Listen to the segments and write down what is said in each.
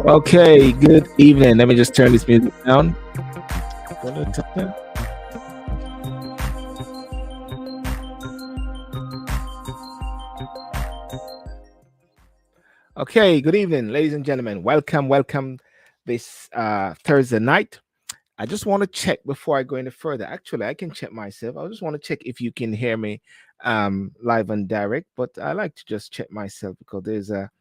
Okay, good evening. Let me just turn this music down. Okay, good evening, ladies and gentlemen. Welcome this Thursday night. I just want to check before I go any further. Actually, I can check myself. I just want to check if you can hear me live and direct, but I like to just check myself because there's a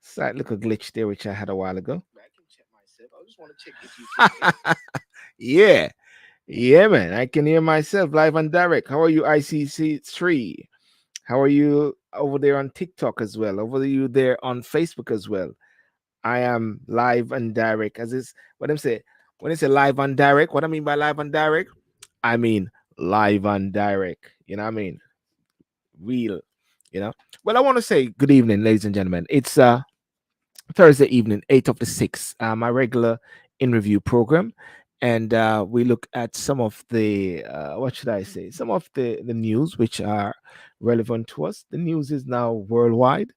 slight little glitch there which I had a while ago. I can check myself. I just want to check if you can hear. Yeah, man. I can hear myself live and direct. How are you, ICC3? How are you over there on TikTok as well? Over you there on Facebook as well? I am live and direct. As is what I'm saying. When I say live and direct, what I mean by live and direct, I mean live and direct. You know what I mean? Real. You know. Well, I want to say good evening, ladies and gentlemen. It's Thursday evening, 8th of the 6th, my regular in review program. And we look at some of the, what should I say, some of the news which are relevant to us. The news is now worldwide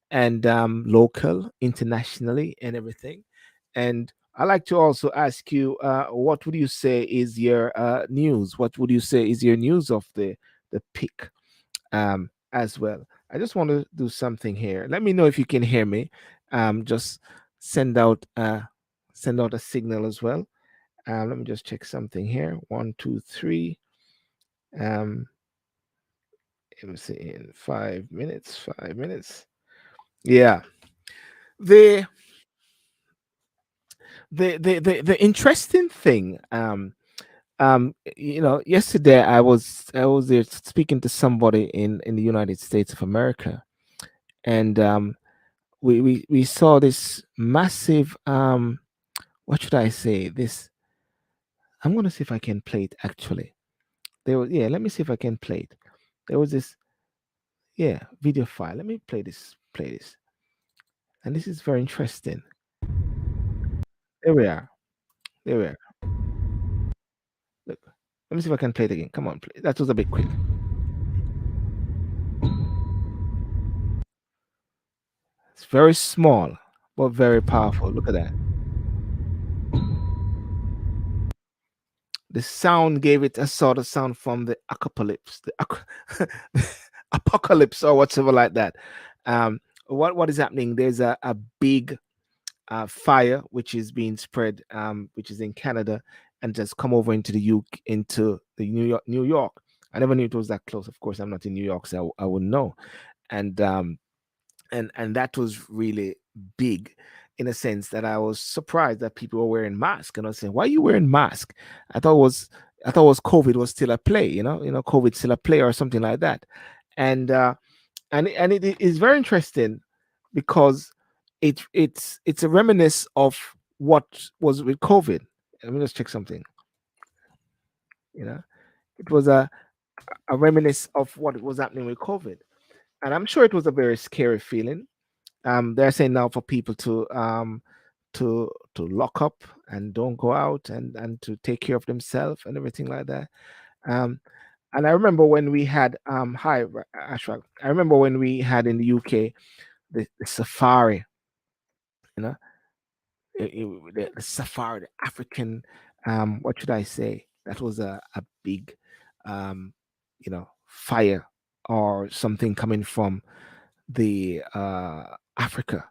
and local, internationally, and everything. And I like to also ask you, what would you say is your news? What would you say is your news of the pick as well? I just want to do something here. Let me know if you can hear me. Just send out send out a signal as well. Let me just check something here. 1, 2, 3. Let me see in 5 minutes. 5 minutes. Yeah. The the interesting thing. Yesterday I was there speaking to somebody in the United States of America, and we saw this massive what should I say this. I'm gonna see if I can play it actually. There was, yeah, let me see if I can play it. There was this, yeah, video file. Let me play this. And this is very interesting. There we are. There we are. Look. Let me see if I can play it again. Come on, play. That was a bit quick. It's very small, but very powerful. Look at that. The sound gave it a sort of sound from the apocalypse, apocalypse or whatever like that. What is happening? There's a big fire which is being spread, which is in Canada, and just come over into the into the New York. I never knew it was that close. Of course, I'm not in New York, so I wouldn't know. And and that was really big. in a sense that I was surprised that people were wearing masks, and I was saying, "Why are you wearing mask?" I thought it was I thought it was COVID was still a play, COVID still a play or something like that, and it is very interesting because it's a reminiscence of what was with COVID. Let me just check something. You know, it was a reminiscence of what was happening with COVID, and I'm sure it was a very scary feeling. They're saying now for people to lock up and don't go out and to take care of themselves and everything like that. Um, and I remember when we had Ashra. I remember when we had in the UK the safari. You know, the safari, the African. What should I say? That was a big, fire or something coming from the Africa,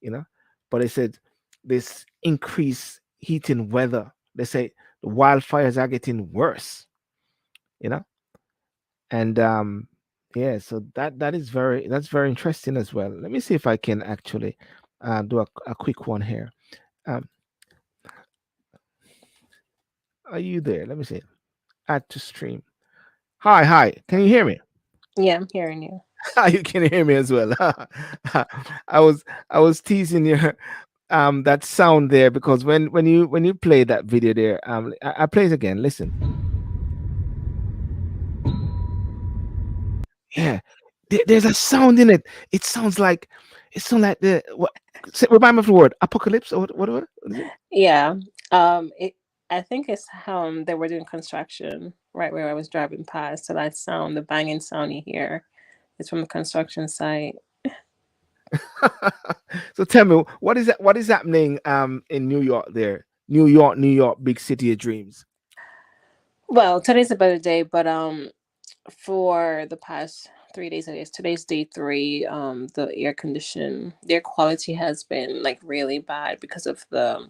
you know. But they said this increased heat in weather. They say the wildfires are getting worse, you know, and yeah, so that's very interesting as well. Let me see if I can actually do a quick one here. Um, are you there? Let me see. Add to stream. Hi, hi. Can you hear me? Yeah, I'm hearing you. You can hear me as well. I was I was teasing you that sound there because when you play that video there, I play it again. Listen. Yeah. There's a sound in it. It sounds like the what remind me of the word apocalypse or what is it? Yeah. It. I think it's how they were doing construction right where I was driving past. So that sound, the banging sound you hear, is from the construction site. So tell me, what is happening in New York there? New York, big city of dreams. Well, today's a better day, but for the past 3 days, I guess today's day three. The air quality has been like really bad because of the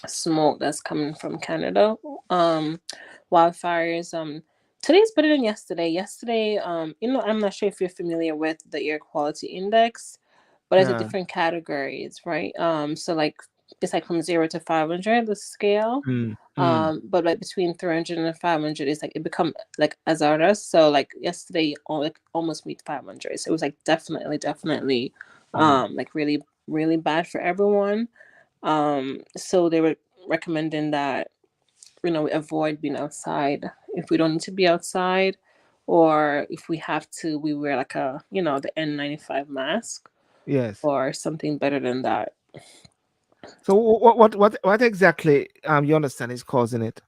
smoke that's coming from Canada. Um, Wildfires. Today's better than yesterday. Yesterday, I'm not sure if you're familiar with the air quality index, but there's a Yeah. different categories, right? So like it's like from 0 to 500, the scale. Mm, mm, But like between 300 and 500 is like it become like hazardous. So like yesterday, like almost meet 500. So it was like definitely, mm. like really bad for everyone. So they were recommending that we avoid being outside if we don't need to be outside, or if we have to, we wear like the N95 mask Yes. or something better than that. So what exactly you understand is causing it?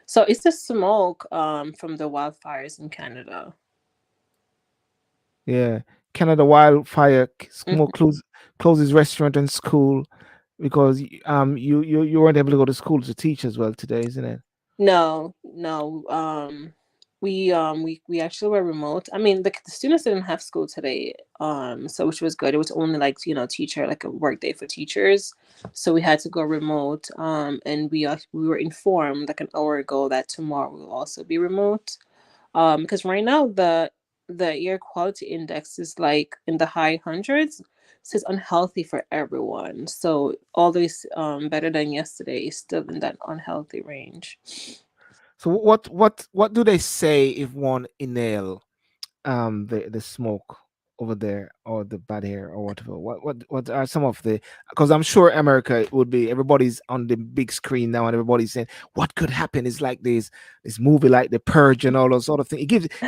So it's the smoke from the wildfires in Canada. Yeah, Canada wildfire smoke Mhm. closes restaurant and school because you weren't able to go to school to teach as well today, isn't it? No, no. We actually were remote. I mean, the students didn't have school today, so which was good. It was only like teacher like a work day for teachers, so we had to go remote. And we were informed like an hour ago that tomorrow we'll also be remote. Because right now the air quality index is like in the high hundreds, so it's unhealthy for everyone. So always better than yesterday is still in that unhealthy range. So what do they say if one inhale the smoke over there or the bad air or whatever? What are some of the, because I'm sure America would be, everybody's on the big screen now and everybody's saying what could happen is like this movie like the Purge and all those sort of things. It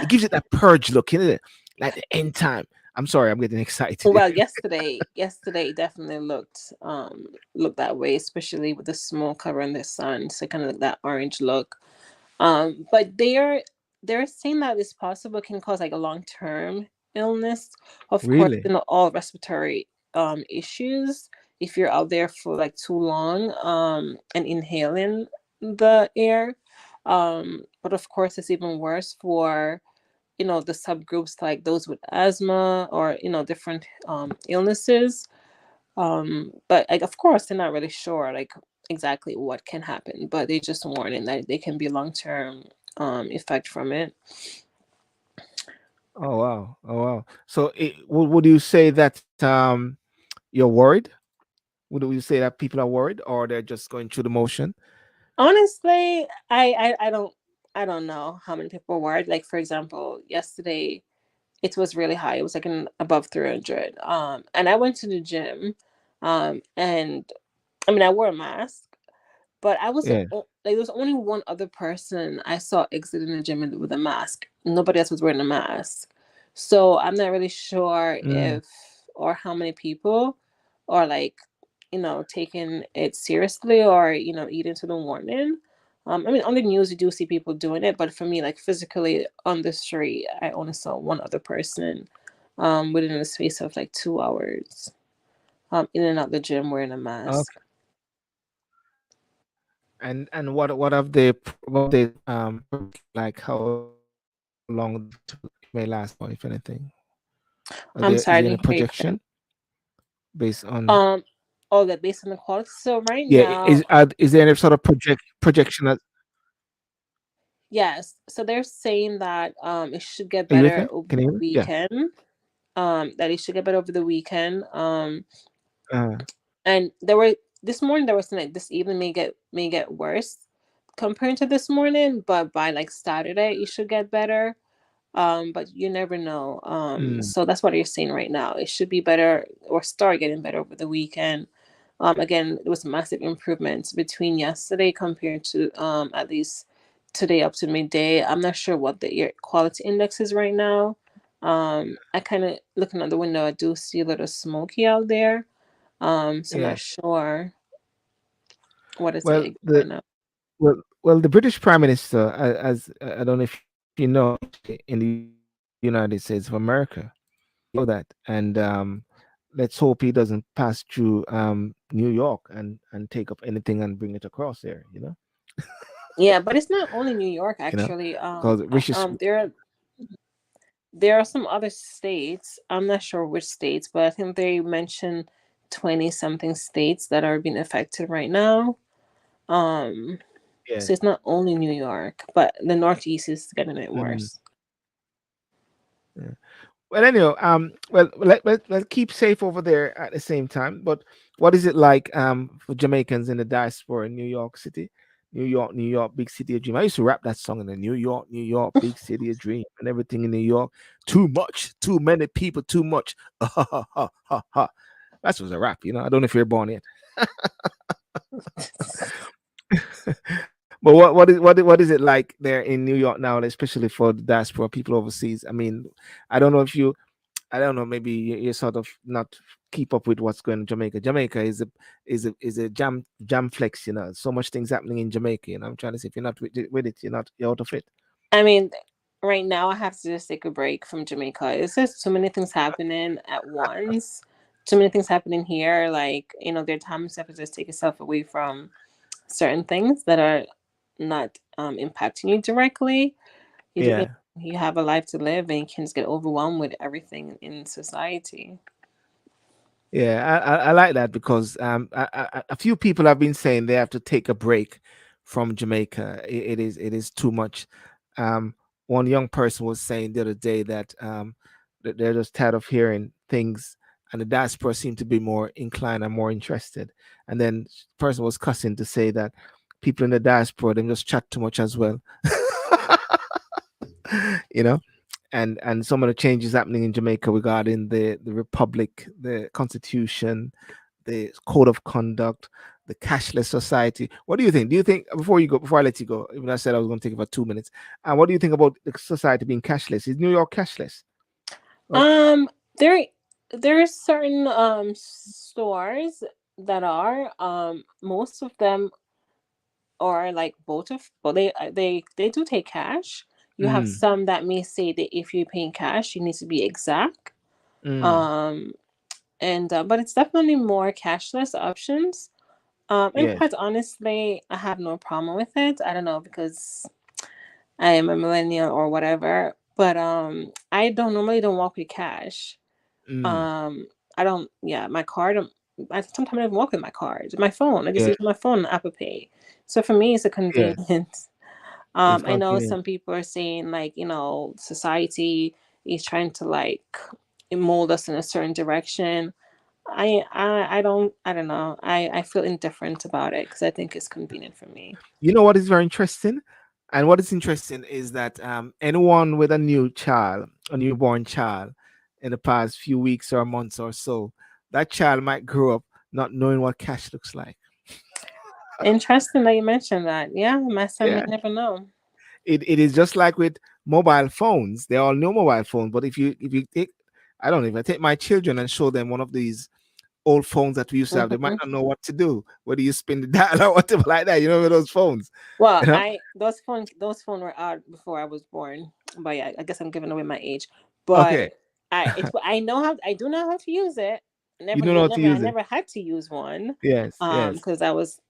gives it that Purge look, isn't it? Like the end time. I'm sorry, I'm getting excited. Well, yesterday definitely looked that way, especially with the smoke covering the sun, so kind of like that orange look. But they're saying that this possible can cause like a long-term illness. Of course, Really? all respiratory issues if you're out there for like too long and inhaling the air. But of course, it's even worse for the subgroups like those with asthma or different illnesses. But like of course they're not really sure like exactly what can happen, but they just warning that they can be long-term effect from it. Oh wow. Oh wow. So would you say that you're worried? Would you say that people are worried or they're just going through the motion? Honestly, I don't know how many people were. Like for example, yesterday it was really high. It was like an above 300. And I went to the gym, and I mean I wore a mask, but I was Yeah. like there was only one other person I saw exiting the gym with a mask. Nobody else was wearing a mask. So I'm not really sure Mm. if or how many people are like, taking it seriously or, eating to the warning. I mean, on the news you do see people doing it, but for me, like physically on the street, I only saw one other person within the space of like 2 hours in and out the gym wearing a mask. Okay. And what have they like how long it may last for, if anything? Is I'm there any sorry, I didn't hear you. projection based on? Um, oh, that based on the quality. So right Yeah, now, is there any sort of projection? Are yes. So they're saying that it should get you with better me? over Can you the hear me? Yeah. weekend. That it should get better over the weekend. Uh, And there were this morning there was like this evening may get worse compared to this morning, but by like Saturday it should get better. But you never know. mm, So that's what you're saying right now. It should be better or start getting better over the weekend. Again, there was massive improvements between yesterday compared to at least today up to midday. I'm not sure what the air quality index is right now. I kind of looking out the window, I do see a little smoky out there. So I'm not yeah. sure what is Well, it right the now. well, the British Prime Minister, as I don't know if you know, in the United States of America, you know that, and let's hope he doesn't pass through New York and take up anything and bring it across there. Yeah, but it's not only New York You know, actually. because Rishi, There are some other states. I'm not sure which states, but I think they mentioned 20 something states that are being affected right now. Um, yeah. so it's not only New York, but the Northeast is getting it Mm, worse. yeah. Well, anyhow, well, let's keep safe over there at the same time. But what is it like for Jamaicans in the diaspora in New York City? New York, big city of dream. I used to rap that song in the New York, big city of dream, and everything in New York. Too much, too many people, too much. Ha ha ha ha ha. That was a rap. I don't know if you're born yet. But what is it like there in New York now, especially for the diaspora people overseas? I mean, I don't know if you I don't know. Maybe you sort of not keep up with what's going on in Jamaica. Jamaica is a jam flex. So much things happening in Jamaica. I'm trying to say if you're not with it, you're out of it. I mean, right now I have to just take a break from Jamaica. It's just too many things happening at once. Too many things happening here. Like, there are times you have to just take yourself away from certain things that are not impacting you directly. Yeah, You have a life to live and you can just get overwhelmed with everything in society. yeah. I like that because a few people have been saying they have to take a break from Jamaica. It is too much. Um, One young person was saying the other day that they're just tired of hearing things, and the diaspora seem to be more inclined and more interested. And then the person was cussing to say that people in the diaspora they just chat too much as well. you know and some of the changes happening in Jamaica regarding the republic, the constitution, the code of conduct, the cashless society. What do you think? Do you think before I let you go, even though I said I was going to take about 2 minutes, what do you think about the society being cashless? Is New York cashless? Or Um, there there are certain stores that are most of them are like both of well they do take cash. You have mm, some that may say that if you're paying cash, you need to be exact. mm, Um, and but it's definitely more cashless options. And yes, quite honestly, I have no problem with it. I don't know because I am a millennial or whatever, but I don't walk with cash. mm, Um, I don't. Yeah, my card. I sometimes I don't walk with my card. My phone. I just yeah, use my phone and Apple Pay. So for me, it's a yes, convenience. it's I know convenient. some people are saying like society is trying to like mold us in a certain direction. I don't know. I feel indifferent about it because I think it's convenient for me. You know what is very interesting? And what is interesting is that anyone with a new child, a newborn child, in the past few weeks or months or so, that child might grow up not knowing what cash looks like. Interesting that you mentioned that. Yeah, my son may Yeah. never know. It is just like with mobile phones. They all know mobile phones, but if you take, I don't know, if I take my children and show them one of these old phones that we used to have, they might Hmm. not know what to do. Whether you spin the dial or whatever like that. You know, with those phones. Well, You know? I those phones were out before I was born. But yeah, I guess I'm giving away my age. But Okay. I know how I do know how to use it. You Never don't know how to never I use it. never had to use one. Yes, yes. Because I was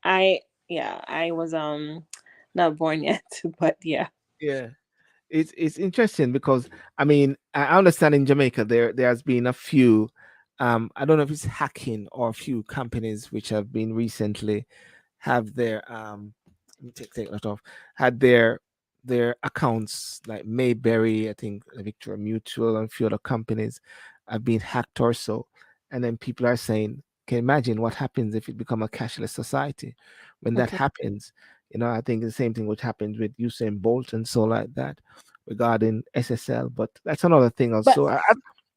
not born yet. But yeah. Yeah. It's interesting because I mean I understand in Jamaica there has been a few I don't know if it's hacking or a few companies which have been recently have their let me take that off, had their accounts like Mayberry, I think Victoria Mutual and a few other companies have been hacked or so. And then people are saying, can you imagine what happens if it become a cashless society? When that Mhm. happens, I think the same thing which happens with Usain Bolt and so like that regarding SSL, but that's another thing But also.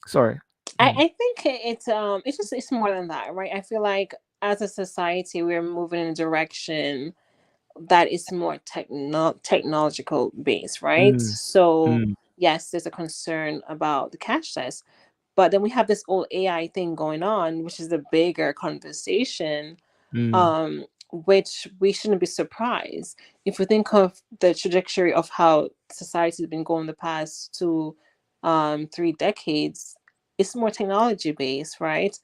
Sorry. Mm, I think it's more than that, right? I feel like as a society we're moving in a direction that is more technological based, right? mm, So mm, yes, there's a concern about the cashless, but then we have this whole AI thing going on, which is a bigger conversation, mm, um, which we shouldn't be surprised if we think of the trajectory of how society has been going the past 3 decades. It's more technology based, right?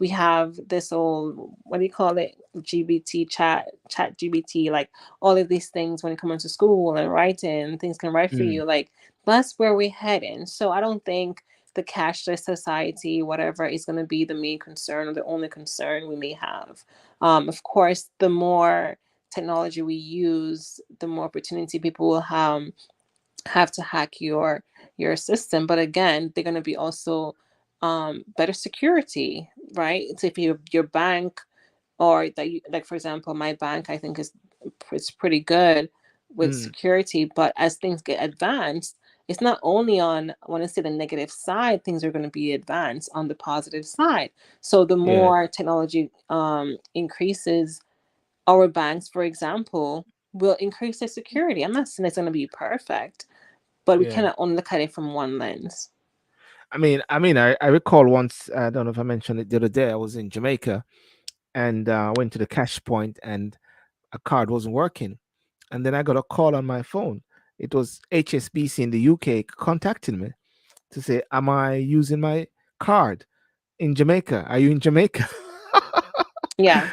We have this old, what do you call it, GBT, chat GBT, like all of these things when it comes to school and writing, things can write for mm, you, like that's where we're heading. So I don't think the cashless society, whatever, is going to be the main concern or the only concern we may have. Of course, the more technology we use, the more opportunity people will have to hack your system. But again, they're going to be also better security, right? So if your bank or that you, like for example, my bank, I think is it's pretty good with mm, security. But as things get advanced, it's not only on, I want to say, the negative side, things are going to be advanced on the positive side. So the yeah, more technology increases, our banks, for example, will increase their security. I'm not saying it's going to be perfect, but we yeah. cannot only look at it from one lens. I recall once, I don't know if I mentioned it the other day, I was in Jamaica and I went to the cash point and a card wasn't working. And then I got a call on my phone. It was HSBC in the UK contacting me to say, am I using my card in Jamaica? Are you in Jamaica? Yeah,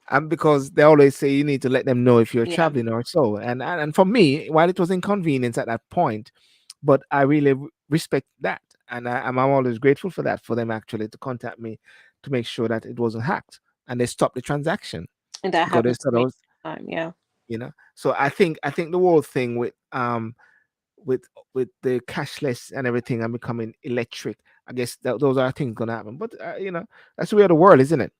And because they always say you need to let them know if you're yeah, traveling or so. And for me, while it was inconvenience at that point, but I really respect that, and I'm always grateful for that, for them actually to contact me to make sure that it wasn't hacked and they stopped the transaction and that because they happens to said I me was, all the time. Yeah. So I think the whole thing with with the cashless and everything and becoming electric, I guess that those are things gonna happen. But that's the way of the world, isn't it?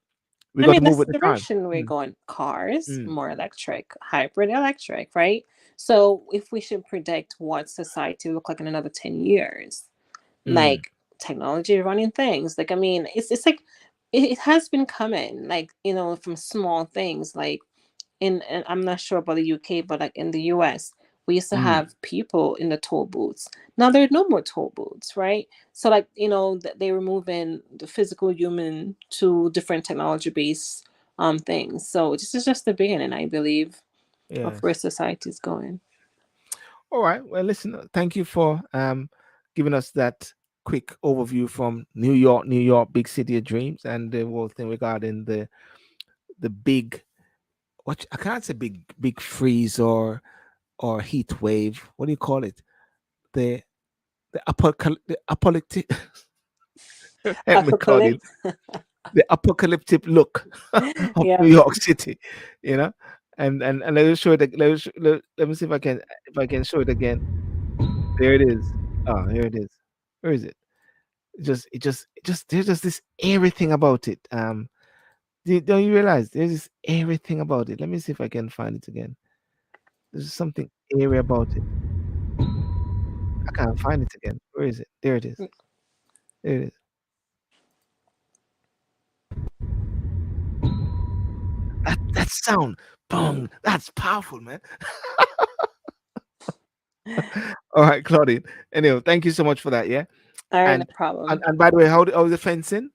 We I got mean, to move that's with the the time. direction we're Mm, going. Cars, mm, more electric, hybrid electric, right? So if we should predict what society will look like in another 10 years, mm, like technology running things, like, I mean, it's like it has been coming, like, from small things, like and I'm not sure about the UK, but like in the US, we used to mm, have people in the toll booths. Now there are no more toll booths, right? So like, they were moving the physical human to different technology based things. So this is just the beginning, I believe, of where yes. society is going. All right. Well, listen, thank you for giving us that quick overview from New York, big city of dreams, and the whole thing regarding the big, what I can't say big freeze or heat wave. What do you call it? The the apocalyptic. Help me, Claudine. Apocalypse. The apocalyptic look of Yeah. New York City. You know, and let me show it. Let me see if I can show it again. There it is. Oh, here it is. Where is it? There's just this airy thing about it. Don't you realize there's this airy thing about it? Let me see if I can find it again. There's something airy about it. I can't find it again. Where is it? There it is. There it is. That sound, boom. That's powerful, man. All right, Claudine. Anyway, thank you so much for that. Yeah, All right, no and problem. and by the way, how's the fencing?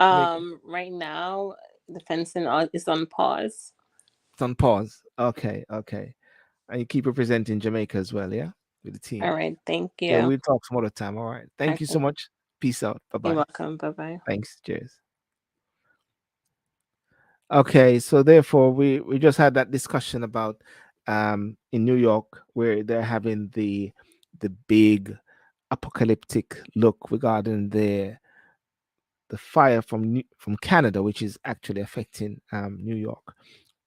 Jamaica? Right now the fencing is on pause. It's on pause. Okay, okay. And you keep representing Jamaica as well, yeah, with the All team. right, thank Yeah, you. we'll talk some other time. All right. Thank you so Okay, much. Peace out. Bye you're bye. welcome. Bye bye. Thanks. Cheers. Okay, so therefore we just had that discussion about in New York where they're having the big apocalyptic look regarding the fire from Canada, which is actually affecting New York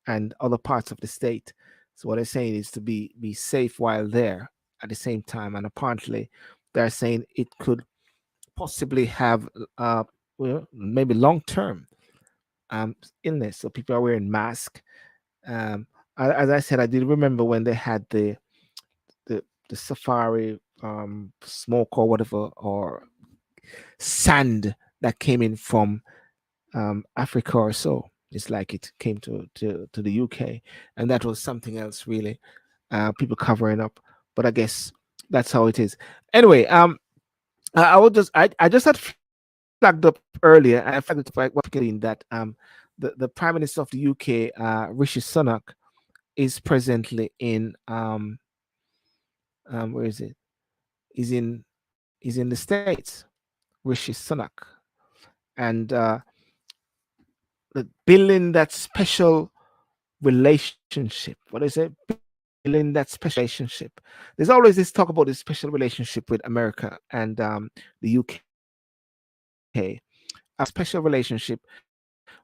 and other parts of the state. So what they're saying is to be safe while there at the same time, and apparently they're saying it could possibly have well, maybe long term um, illness. So people are wearing masks. Um, as I said, I did remember when they had the safari smoke or whatever or sand that came in from Africa or so. It's like it came to the UK, and that was something else really. People covering up, but I guess that's how it is. Anyway, I just had flagged up earlier, and I flagged it up like what that the Prime Minister of the UK, Rishi Sunak, is presently in where is it? He's in the States. Rishi Sunak, and building that special relationship. What is it? Building that special relationship. There's always this talk about this special relationship with America and the UK. Special relationship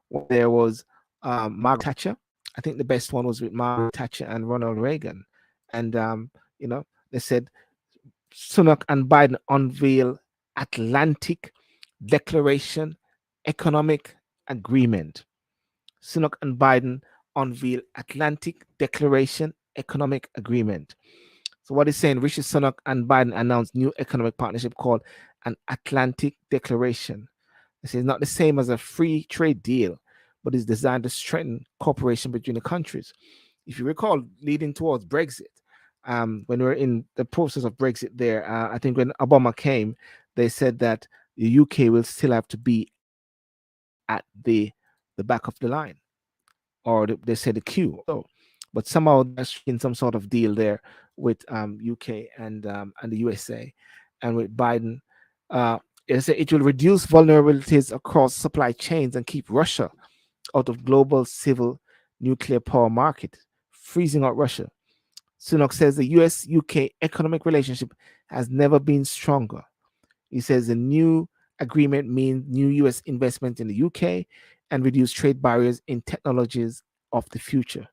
when there was Margaret Thatcher. I think the best one was with Margaret Thatcher and Ronald Reagan. And they said Sunak and Biden unveil Atlantic Declaration Economic Agreement. Sunak and Biden unveil Atlantic Declaration Economic Agreement. So what is saying, Rishi Sunak and Biden announced new economic partnership called an Atlantic Declaration. This is not the same as a free trade deal, but is designed to strengthen cooperation between the countries. If you recall, leading towards Brexit, when we were in the process of Brexit there, I think when Obama came, they said that the UK will still have to be at the back of the line, or they said the queue. So, but somehow they're striking some sort of deal there with UK and the USA, and with Biden. It will reduce vulnerabilities across supply chains and keep Russia out of global civil nuclear power market, freezing out Russia. Sunak says the US UK economic relationship has never been stronger. He says the new agreement means new US investment in the UK and reduce trade barriers in technologies of the future.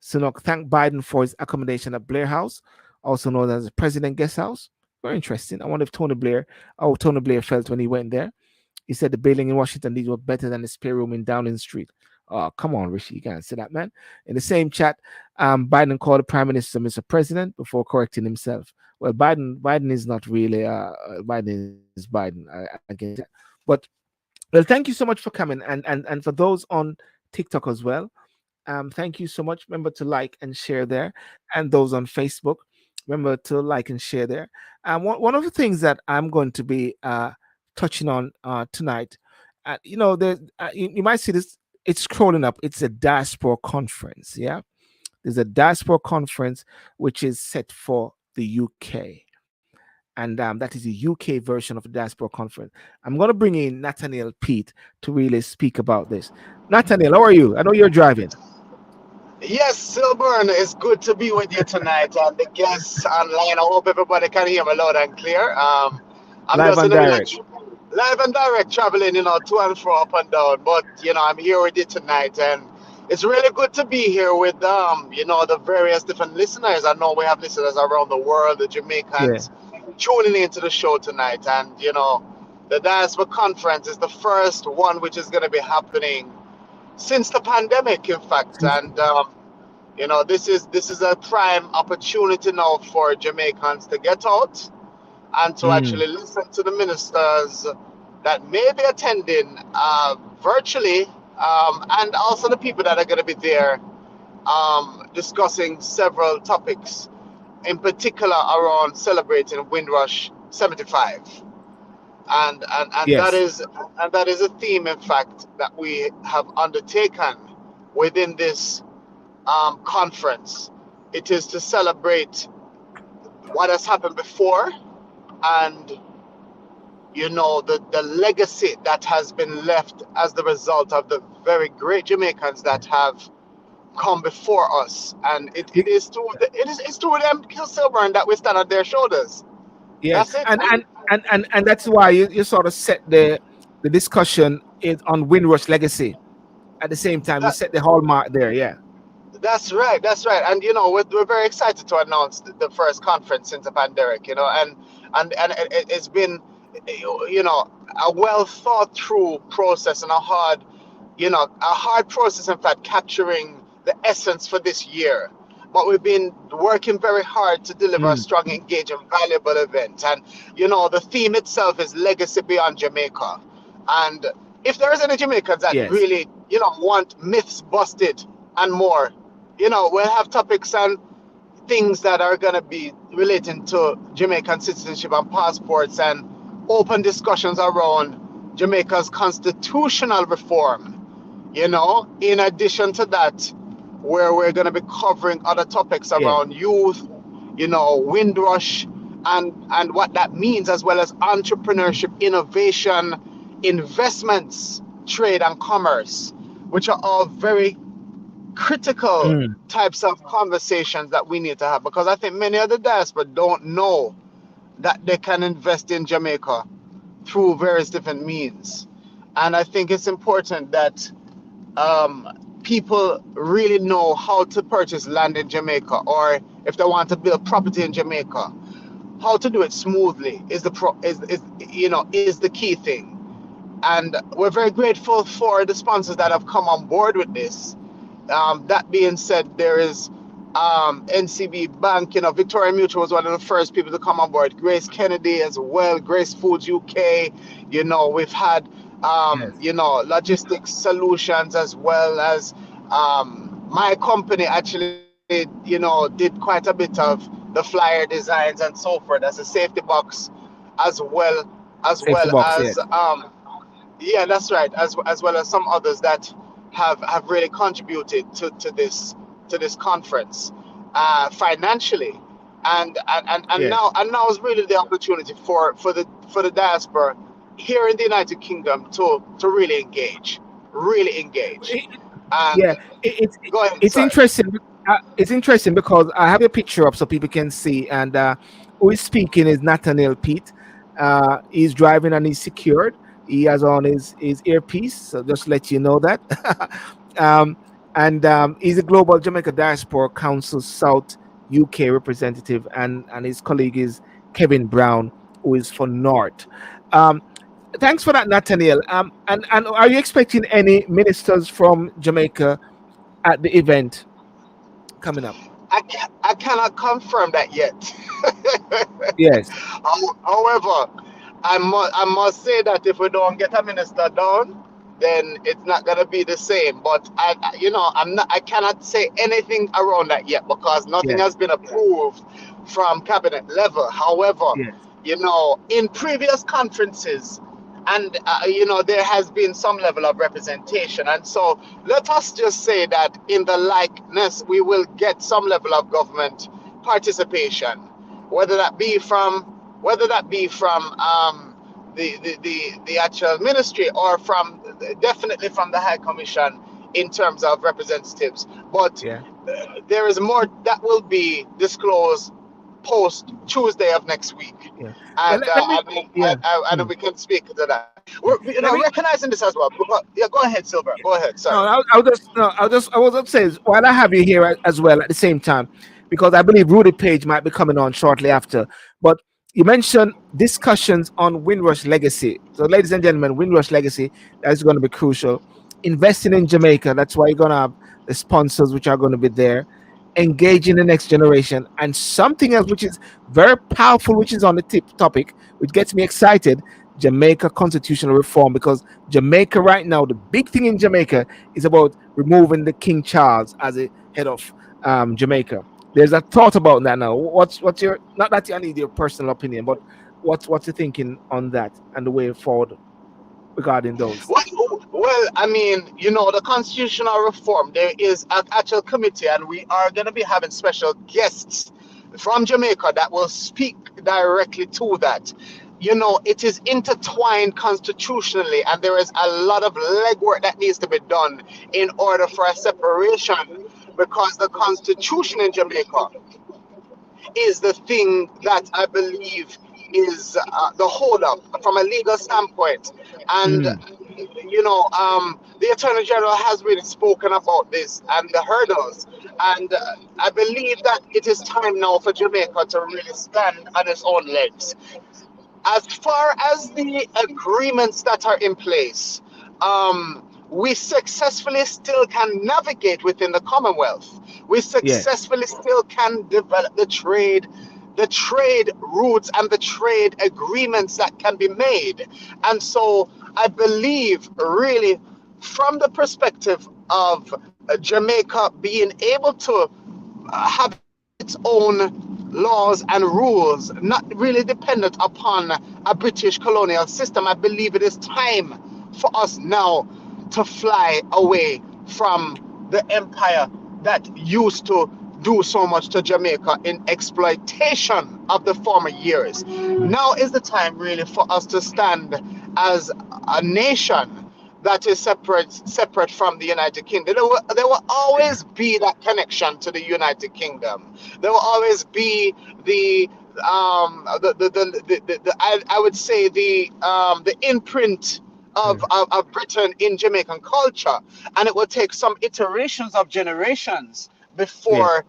Sunak thanked Biden for his accommodation at Blair House, also known as the President Guest House. Very interesting. I wonder if how Tony Blair felt when he went there. He said the building in Washington D.C. was better than the spare room in Downing Street. Oh, come on, Rishi, you can't say that, man. In the same chat, Biden called the Prime Minister Mr. President before correcting himself. Well, Biden is not really Biden is Biden. I get that, but well, thank you so much for coming, and for those on TikTok as well. Thank you so much. Remember to like and share there, and those on Facebook, remember to like and share there. One of the things that I'm going to be touching on tonight, you might see this. It's scrolling up. It's a Diaspora conference. Yeah, there's a Diaspora conference which is set for the UK, and that is the UK version of the Diaspora conference. I'm going to bring in Nathaniel Pete to really speak about this. Nathaniel, how are you? I know you're driving. Yes, Sylbourne, it's good to be with you tonight. And the guests online, I hope everybody can hear me loud and clear. I'm Live just in and the middle of direct. live and direct traveling, to and fro, up and down. But, I'm here with you tonight. And it's really good to be here with, the various different listeners. I know we have listeners around the world, the Yeah. Jamaicans. tuning into the show tonight. And the Diaspora conference is the first one which is going to be happening since the pandemic, in fact. And this is a prime opportunity now for Jamaicans to get out and to actually listen to the ministers that may be attending virtually, and also the people that are going to be there discussing several topics, in particular around celebrating Windrush 75. And that Yes. is a theme, in fact, that we have undertaken within this conference. It is to celebrate what has happened before, and the legacy that has been left as the result of the very great Jamaicans that have come before us. And it is through it's through them, Sylbourne, that we stand on their shoulders. Yes. That's it. And that's why you sort of set the discussion is on Windrush legacy. At the same time, you That, set the hallmark there. Yeah. that's right. That's right. And we're very excited to announce the first conference since the pandemic. And it's been a well thought through process, and a hard process, in fact, capturing the essence for this year. But we've been working very hard to deliver a Mm. strong, engaging, valuable event. And the theme itself is legacy beyond Jamaica. And if there is any Jamaicans that Yes. really want myths busted and more, we'll have topics and things that are going to be relating to Jamaican citizenship and passports, and open discussions around Jamaica's constitutional reform. In addition to that, where we're going to be covering other topics Yeah. around youth, Windrush, and what that means, as well as entrepreneurship, innovation, investments, trade, and commerce, which are all very critical Mm. types of conversations that we need to have, because I think many of the diaspora don't know that they can invest in Jamaica through various different means. And I think it's important that people really know how to purchase land in Jamaica, or if they want to build property in Jamaica, how to do it smoothly is the key thing. And we're very grateful for the sponsors that have come on board with this. That being said, there is NCB Bank. Victoria Mutual was one of the first people to come on board. Grace Kennedy as well. Grace Foods UK. We've had Yes. logistics solutions, as well as my company actually did quite a bit of the flyer designs and so forth, as a safety box, as well as Safety box. as Yes. yeah, that's right, as well as some others that have really contributed to this conference financially. And Yes. now is really the opportunity for the diaspora here in the United Kingdom to really engage, and Yeah, it's go ahead, it's sorry. interesting. It's interesting because I have a picture up so people can see, and who is speaking is Nathaniel Pete. He's driving and he's secured. He has on his earpiece, so just let you know that. um, and he's a global Jamaica Diaspora Council South UK representative, and his colleague is Kevin Brown, who is for North. Um, Thanks for that, Nathaniel. And are you expecting any ministers from Jamaica at the event coming up? I cannot confirm that yet. Yes, However, I must say that if we don't get a minister down, then it's not gonna be the same. But I cannot say anything around that yet, because nothing yes, has been approved from cabinet level. However, yes, in previous conferences, and there has been some level of representation, and so let us just say that in the likeness we will get some level of government participation, whether that be from the actual ministry, or from definitely from the High Commission in terms of representatives. But yeah, there is more that will be disclosed post Tuesday of next week, yeah. Well, and let me, yeah. and Mm. we can speak to that. We're Let me. recognizing this as well. Yeah, go ahead, Silver. Go ahead. No, Sorry. I'll just no, I was upset while I have you here as well at the same time, because I believe Rudy Page might be coming on shortly after. But you mentioned discussions on Windrush legacy. So, ladies and gentlemen, Windrush legacy, that's going to be crucial. Investing in Jamaica, that's why you're going to have the sponsors which are going to be there. Engaging the next generation, and something else which is very powerful, which is on the tip topic, which gets me excited: Jamaica constitutional reform. Because Jamaica right now, the big thing in Jamaica is about removing the King Charles as a head of Jamaica. There's a thought about that now. What's your, not that I need your personal opinion, but what's your thinking on that and the way forward regarding those? Well, I mean, the constitutional reform, there is an actual committee, and we are going to be having special guests from Jamaica that will speak directly to that. It is intertwined constitutionally, and there is a lot of legwork that needs to be done in order for a separation, because the constitution in Jamaica is the thing that I believe is the holdup from a legal standpoint. And the Attorney General has really spoken about this and the hurdles. And I believe that it is time now for Jamaica to really stand on its own legs. As far as the agreements that are in place, we successfully still can navigate within the Commonwealth. We successfully still can develop the trade routes and the trade agreements that can be made. And so I believe, really, from the perspective of Jamaica being able to have its own laws and rules, not really dependent upon a British colonial system, I believe it is time for us now to fly away from the empire that used to do so much to Jamaica in exploitation of the former years. Now is the time really for us to stand as a nation that is separate from the United Kingdom. There will always be that connection to the United Kingdom. There will always be I would say the imprint of Britain in Jamaican culture, and it will take some iterations of generations before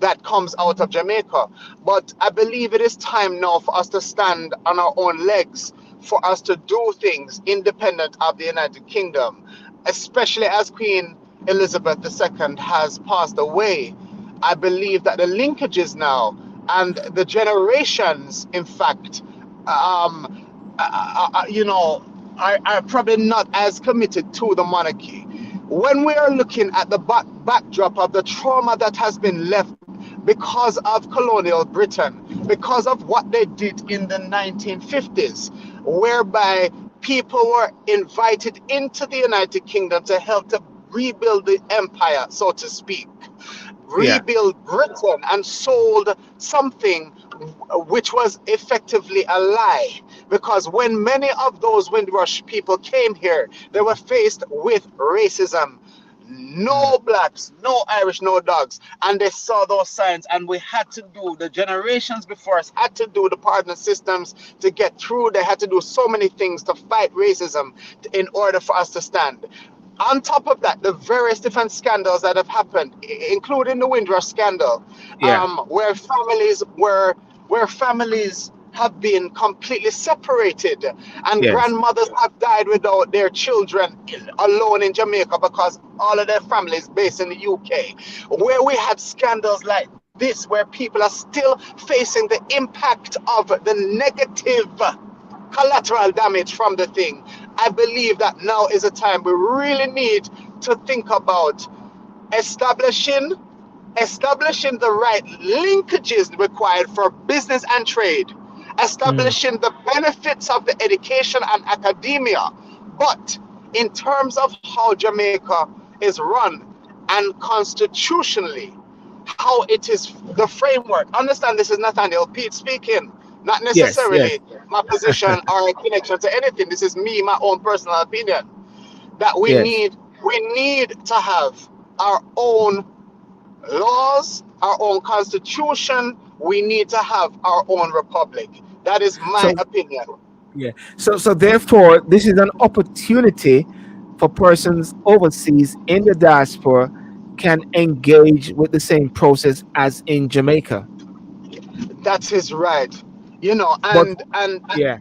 that comes out of Jamaica. But I believe it is time now for us to stand on our own legs, for us to do things independent of the United Kingdom, especially as Queen Elizabeth II has passed away. I believe that the linkages now and the generations, in fact, are probably not as committed to the monarchy. When we are looking at the backdrop of the trauma that has been left because of colonial Britain, because of what they did in the 1950s, whereby people were invited into the United Kingdom to help to rebuild the empire, so to speak, rebuild Britain, and sold something which was effectively a lie. Because when many of those Windrush people came here, they were faced with racism. No blacks, no Irish, no dogs. And they saw those signs, and we had to do, the generations before us had to do the pardon systems to get through. They had to do so many things to fight racism in order for us to stand. On top of that, the various different scandals that have happened, including the Windrush scandal, where families have been completely separated, and grandmothers have died without their children alone in Jamaica because all of their families based in the UK, where we had scandals like this, where people are still facing the impact of the negative collateral damage from the thing. I believe that now is a time we really need to think about establishing the right linkages required for business and trade, establishing the benefits of the education and academia. But in terms of how Jamaica is run and constitutionally, how it is, the framework, understand this is Nathaniel Pete speaking, not necessarily my position or a connection to anything. This is me, my own personal opinion, that we need to have our own laws, our own constitution. We need to have our own republic. That is my opinion. So therefore, this is an opportunity for persons overseas in the diaspora can engage with the same process as in Jamaica. That is right. you know, But and yeah,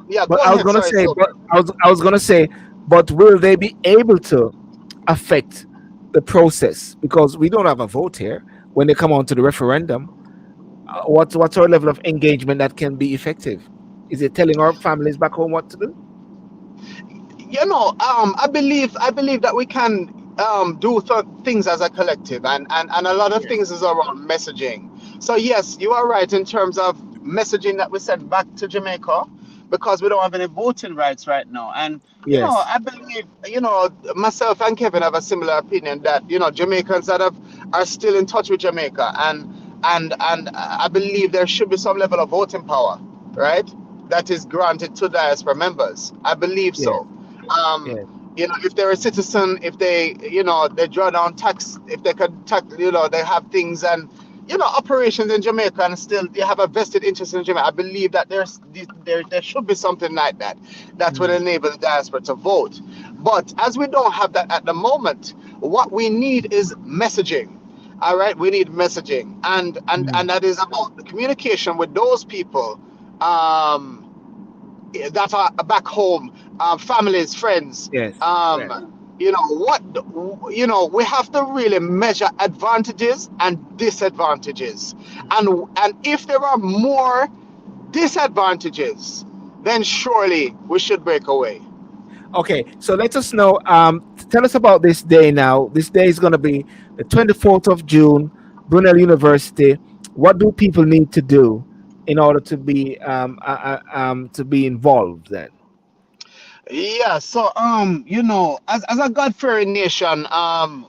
yeah, but go I was ahead. gonna Sorry, say, Sylbourne. but will they be able to affect the process? Because we don't have a vote here when they come on to the referendum. What's our level of engagement that can be effective? Is it telling our families back home what to do? You know, I believe that we can do things as a collective, and a lot of Yes. things is around messaging. So yes, you are right in terms of messaging that we send back to Jamaica, because we don't have any voting rights right now. And you know, Yes. I believe, you know, myself and Kevin have a similar opinion that, you know, Jamaicans that are still in touch with Jamaica, and I believe there should be some level of voting power, right? That is granted to diaspora members. I believe Yes. so. um Yes. you know, if they're a citizen, if they, you know, they draw down tax, if they could tax, you know, they have things and, you know, operations in Jamaica, and still they have a vested interest in Jamaica. I believe that there should be something like that that would Mm. enable the diaspora to vote. But as we don't have that at the moment, what we need is messaging. All right, we need messaging, and Mm. that is about the communication with those people um that are back home, families, friends. Yes. Yes. You know what? You know, we have to really measure advantages and disadvantages, and if there are more disadvantages, then surely we should break away. Okay, so let us know. Tell us about this day now. This day is going to be the 24th of June, Brunel University. What do people need to do in order to be involved then? Yeah, so you know, as a God-fearing nation,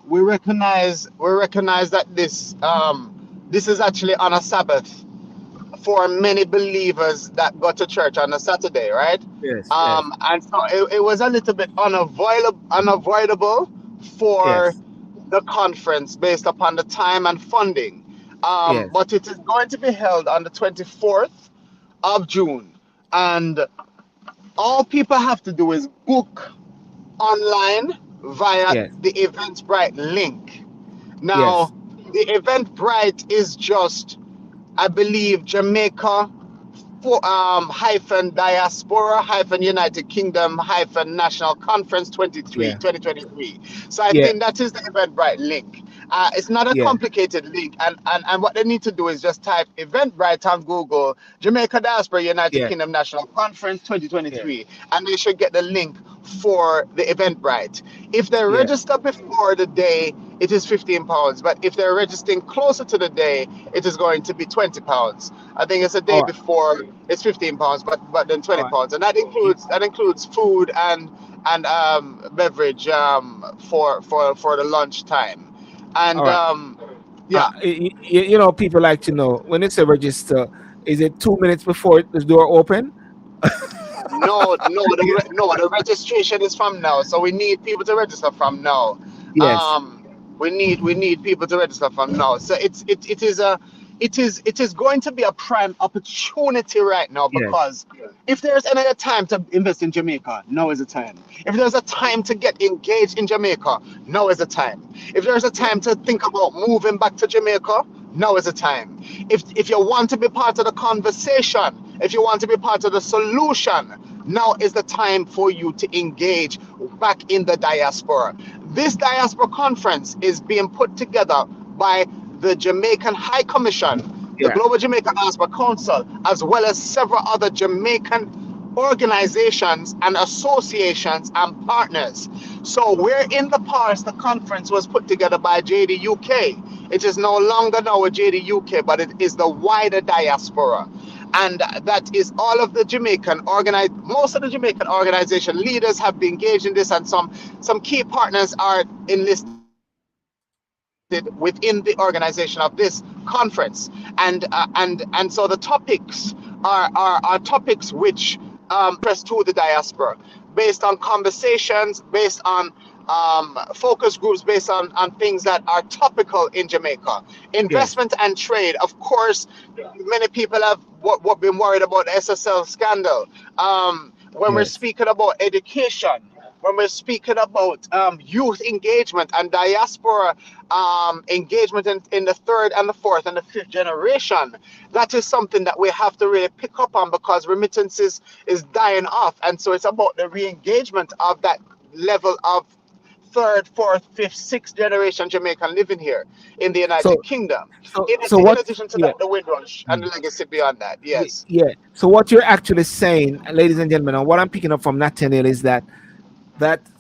we recognize that this is actually on a Sabbath for many believers that go to church on a Saturday, right? Yes, yes, And so it was a little bit unavoidable for yes, the conference based upon the time and funding. yes, But it is going to be held on the 24th of June, and all people have to do is book online via yes, the Eventbrite link. yes, Now, the Eventbrite is just, I believe, Jamaica for hyphen diaspora hyphen United Kingdom hyphen National Conference yeah, 2023. So I yeah, think that is the Eventbrite link. It's not a yeah, complicated link, and what they need to do is just type Eventbrite on Google, Jamaica Diaspora United yeah, Kingdom National Conference yeah, 2023, and they should get the link for the Eventbrite. If they yeah. register before the day, it is £15, but if they're registering closer to the day, it is going to be £20. I think it's a day All right, before, it's £15, but then all twenty right. pounds, and that includes food and beverage for the lunch time, All and right. yeah. You know, people like to know when it's a register. Is it 2 minutes before the door open? No, the registration is from now, so we need people to register from now. Yes, We need people to register from now. So it is going to be a prime opportunity right now, yes. because if there's any other time to invest in Jamaica, now is the time. If there's a time to get engaged in Jamaica, now is the time. If there's a time to think about moving back to Jamaica, now is the time. If you want to be part of the conversation, if you want to be part of the solution, now is the time for you to engage back in the diaspora. This diaspora conference is being put together by the Jamaican High Commission, the Yeah. Global Jamaican Diaspora Council, as well as several other Jamaican organizations and associations and partners. So where in the past the conference was put together by JDUK, it is no longer now a JDUK, but it is the wider diaspora. And that is all of the most of the Jamaican organization leaders have been engaged in this, and some key partners are enlisted within the organization of this conference. And so the topics are topics which press to the diaspora, based on conversations, based on focus groups, based on things that are topical in Jamaica. Yes. Investment and trade, of course. Many people have what been worried about the SSL scandal. When we're Yes. speaking about education, when we're speaking about youth engagement and diaspora engagement in the third and the fourth and the fifth generation, that is something that we have to really pick up on, because remittances is dying off. And so it's about the re-engagement of that level of third, fourth, fifth, sixth generation Jamaican living here in the So United Kingdom. so In what? addition to Yeah. that, the Windrush and the legacy beyond that. Yes. Yeah. So what you're actually saying, ladies and gentlemen, and what I'm picking up from Nathaniel is that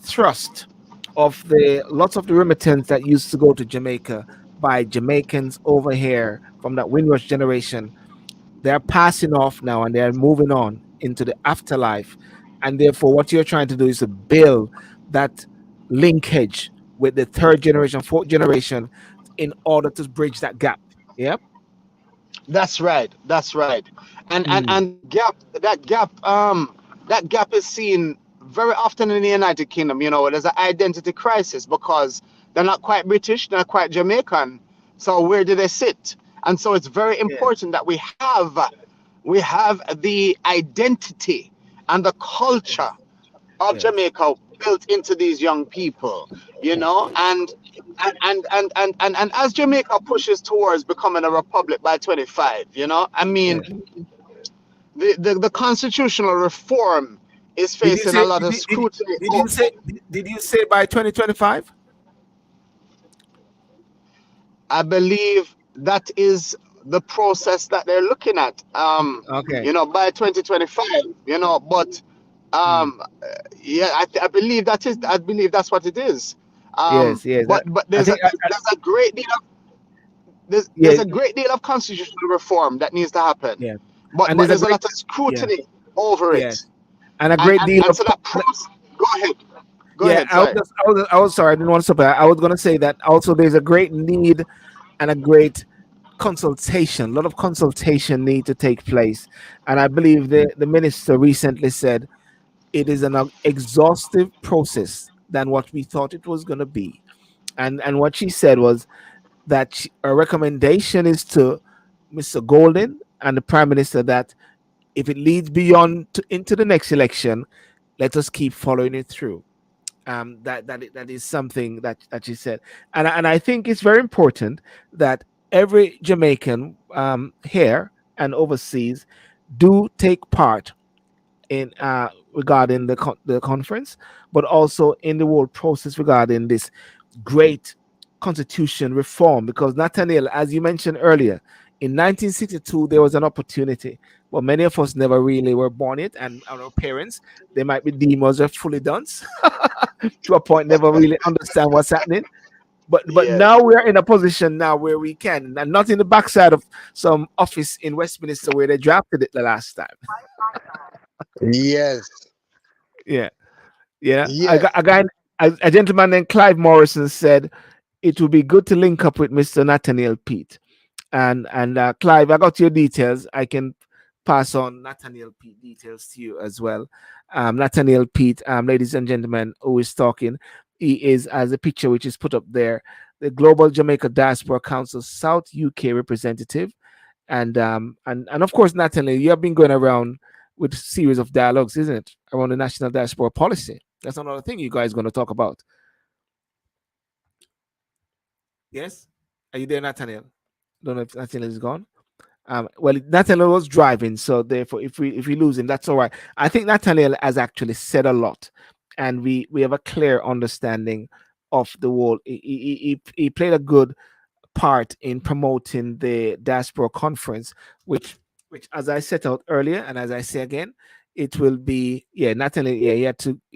thrust of the lots of the remittance that used to go to Jamaica by Jamaicans over here from that Windrush generation, they're passing off now and they're moving on into the afterlife. And therefore, what you're trying to do is to build that linkage with the third generation, fourth generation in order to bridge that gap. Yep. That's right. That's right. Mm. And that gap is seen very often in the United Kingdom. You know, there's an identity crisis because they're not quite British, they're not quite Jamaican. So where do they sit? And so it's very Yeah. important that we have the identity and the culture of Yes. Jamaica built into these young people, you know, and as Jamaica pushes towards becoming a republic by 25, you know, I Yeah. mean, the constitutional reform is Did you facing a say? lot of scrutiny. Did you say by 2025? I believe that is the process that they're looking at, Okay. you know, by 2025, you know, but Mm. um, yeah, I believe I believe that's what it is. Yes. Yes. But I think. there's a great deal of there's Yeah. a great deal of constitutional reform that needs to happen, Yeah. And but there's a there's a great. lot of Yeah. scrutiny over Yes. it, And a great deal and of. so that process. Go ahead, go Yeah. ahead. Sorry. I was sorry. I didn't want to stop that. I was going to say that also there's a great need and a great consultation. A lot of consultation need to take place. And I believe the minister recently said it is an exhaustive process than what we thought it was going to be. And what she said was that a recommendation is to Mr. Golden and the Prime Minister that if it leads beyond into the next election, let us keep following it through. That is something that she said, and I think it's very important that every Jamaican here and overseas do take part in regarding the conference, but also in the whole process regarding this great constitution reform. Because Nathaniel, as you mentioned earlier, in 1962 there was an opportunity, but many of us never really were born yet, and our parents, they might be deemed as a fully dunce to a point, never really understand what's happening. But Yes, now we're in a position now where we can, and not in the backside of some office in Westminster where they drafted it the last time. yes, Yeah. Yeah, yes. a guy, a gentleman named Clive Morrison said it would be good to link up with Mr. Nathaniel Pete. And Clive, I got your details. I can pass on Nathaniel Pete details to you as well. Nathaniel Pete, ladies and gentlemen, who is talking, he is, as a picture which is put up there, the Global Jamaica Diaspora Council South UK representative. And of course, Nathaniel, you have been going around with a series of dialogues, isn't it, around the national diaspora policy? That's another thing you guys going to talk about. Yes, are you there, Nathaniel? Don't know if Nathaniel is gone. Well, Nathaniel was driving, so therefore, if we lose him, that's all right. I think Nathaniel has actually said a lot, and we have a clear understanding of the whole. He played a good part in promoting the diaspora conference, which as I set out earlier, and as I say again, it will be, yeah, Nathaniel, yeah, he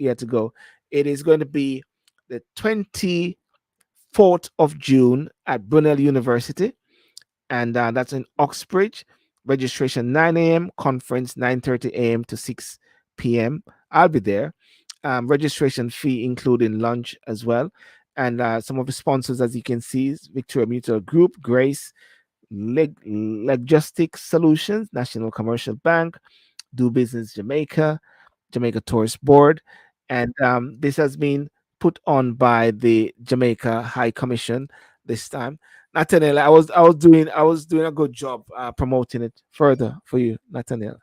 had to go. It is going to be the 24th of June at Brunel University, and that's in Oxbridge. Registration 9 a.m. Conference 9:30 a.m. to 6 p.m. I'll be there. Registration fee including lunch as well. And some of the sponsors, as you can see, is Victoria Mutual Group, Grace, Logistics Solutions, National Commercial Bank, Do Business Jamaica, Jamaica Tourist Board, and this has been put on by the Jamaica High Commission this time. Nathaniel, I was doing a good job promoting it further for you, Nathaniel.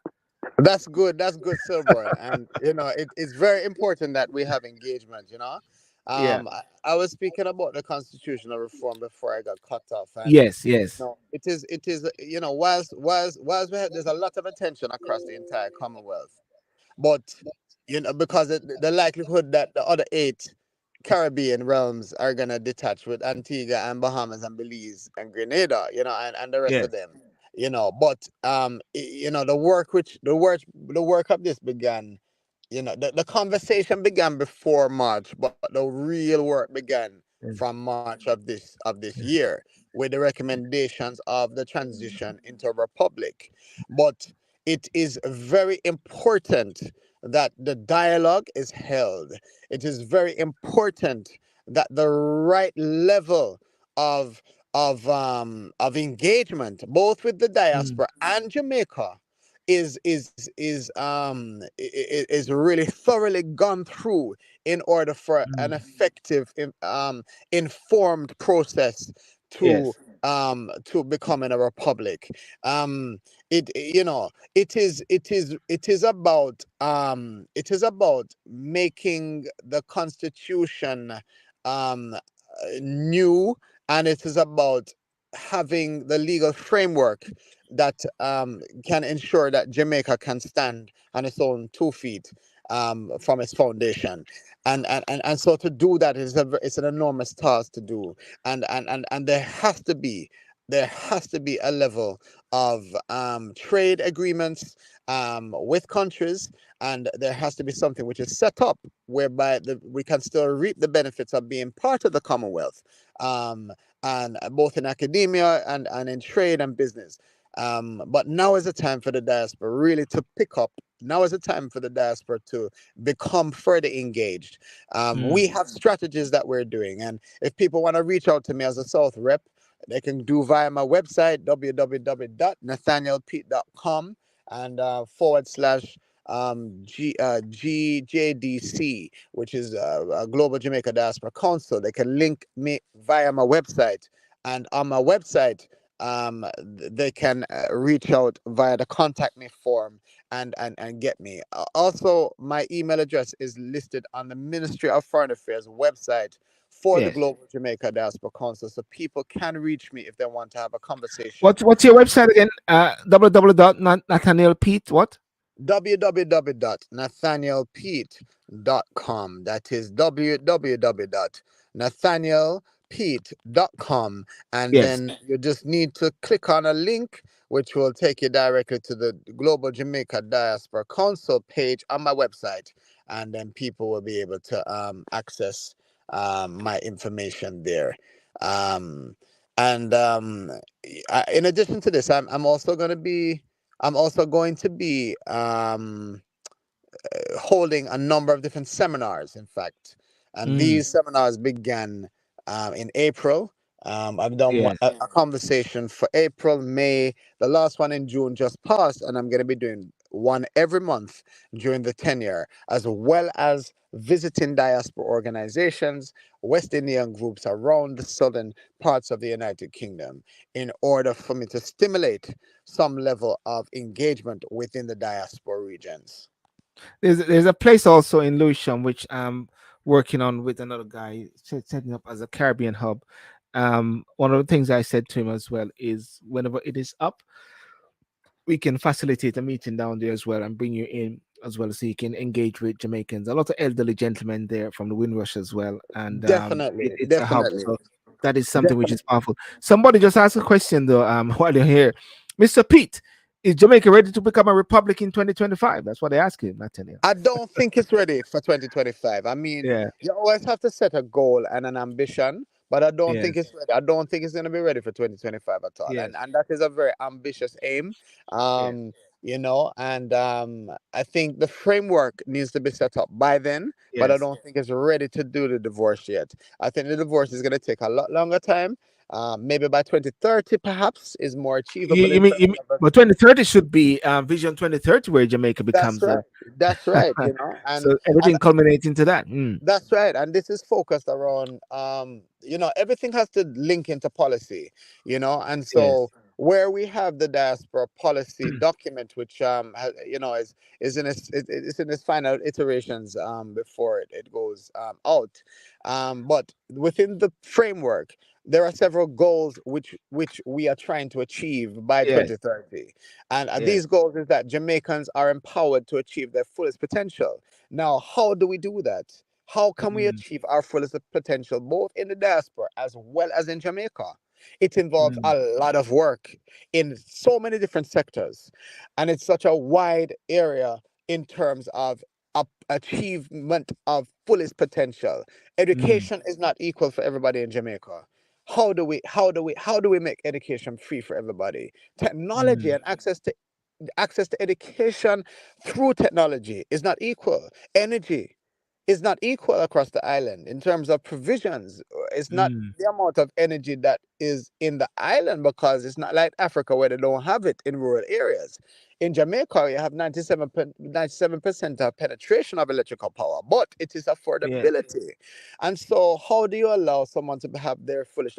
That's good, Sylbourne. And it's very important that we have engagement. Yeah. I was speaking about the constitutional reform before I got cut off, and Yes, yes. no, it is whilst there's a lot of attention across the entire Commonwealth, but because the likelihood that the other eight Caribbean realms are gonna detach with Antigua and Bahamas and Belize and Grenada, and the rest of Yes. them, but the work of this began. The conversation began before March, but the real work began Yes. from March of this year with the recommendations of the transition into a republic. But it is very important that the dialogue is held. It is very important that the right level of of engagement, both with the Mm, diaspora and Jamaica, is really thoroughly gone through in order for an mm. effective informed process to Yes. becoming a republic. It is about making the constitution new, and it is about having the legal framework that can ensure that Jamaica can stand on its own 2 feet from its foundation. And so to do that it's an enormous task to do. And there has to be a level of trade agreements with countries, and there has to be something which is set up whereby we can still reap the benefits of being part of the Commonwealth, um, and both in academia and in trade and business. But now is the time for the diaspora really to pick up. Now is the time for the diaspora to become further engaged. Mm. We have strategies that we're doing, and if people want to reach out to me as a South rep, they can do via my website www.nathanielpete.com and GJDC, which is a Global Jamaica Diaspora Council. They can link me via my website, and on my website, they can reach out via the contact me form and get me. Also, my email address is listed on the Ministry of Foreign Affairs website for the Yes. Global Jamaica Diaspora Council, so people can reach me if they want to have a conversation. What's your website again? www.nathanielpete what? www.nathanielpete.com. That is www.nathanielpete.com. And Yes. then you just need to click on a link which will take you directly to the Global Jamaica Diaspora Council page on my website. And then people will be able to access my information there. Um, and in addition to this, I'm also going to be holding a number of different seminars, in fact. And Mm. these seminars began in April. I've done Yes. a conversation for April, May. The last one in June just passed, and I'm going to be doing one every month during the tenure, as well as visiting diaspora organizations, West Indian groups around the southern parts of the United Kingdom, in order for me to stimulate some level of engagement within the diaspora regions. There's a place also in Lewisham which I'm working on with another guy, setting up as a Caribbean hub. One of the things I said to him as well is whenever it is up, we can facilitate a meeting down there as well and bring you in as well so you can engage with Jamaicans. A lot of elderly gentlemen there from the Windrush as well, and Definitely, it's a hub. definitely, So that is something which is definitely. powerful. Somebody just asked a question though, while you're here, Mr. Pete. Is Jamaica ready to become a republic in 2025? That's what they ask him, Nathaniel. I don't think it's ready for 2025. I mean, Yeah. you always have to set a goal and an ambition, but I don't think Yes. it's ready. I don't think it's going to be ready for 2025 at all. Yes. And that is a very ambitious aim. Yes. And I think the framework needs to be set up by then, but I Yes. don't think it's ready to do the divorce yet. I think the divorce is going to take a lot longer time. Maybe by 2030, perhaps, is more You, achievable you in mean, terms you mean, of. but 2030 should be Vision 2030, where Jamaica That's becomes a right. That's right. And so everything culminates into that. Mm. that's right. And this is focused around, everything has to link into policy, and Yes. so where we have the diaspora policy document, which is in its final iterations before it goes out. But within the framework, there are several goals which we are trying to achieve by Yes. 2030, and Yes. these goals is that Jamaicans are empowered to achieve their fullest potential. Now, how do we do that? How can we Mm, achieve our fullest potential both in the diaspora as well as in Jamaica? It involves mm, a lot of work in so many different sectors, and it's such a wide area in terms of achievement of fullest potential. mm, Education is not equal for everybody in Jamaica. How do we make education free for everybody? Technology mm, and access to education through technology is not equal. Energy is not equal across the island in terms of provisions. It's not mm, the amount of energy that is in the island, because it's not like Africa where they don't have it in rural areas. In Jamaica, you have 97% of penetration of electrical power, but it is yes. affordability. And so, how do you allow someone to have their fullest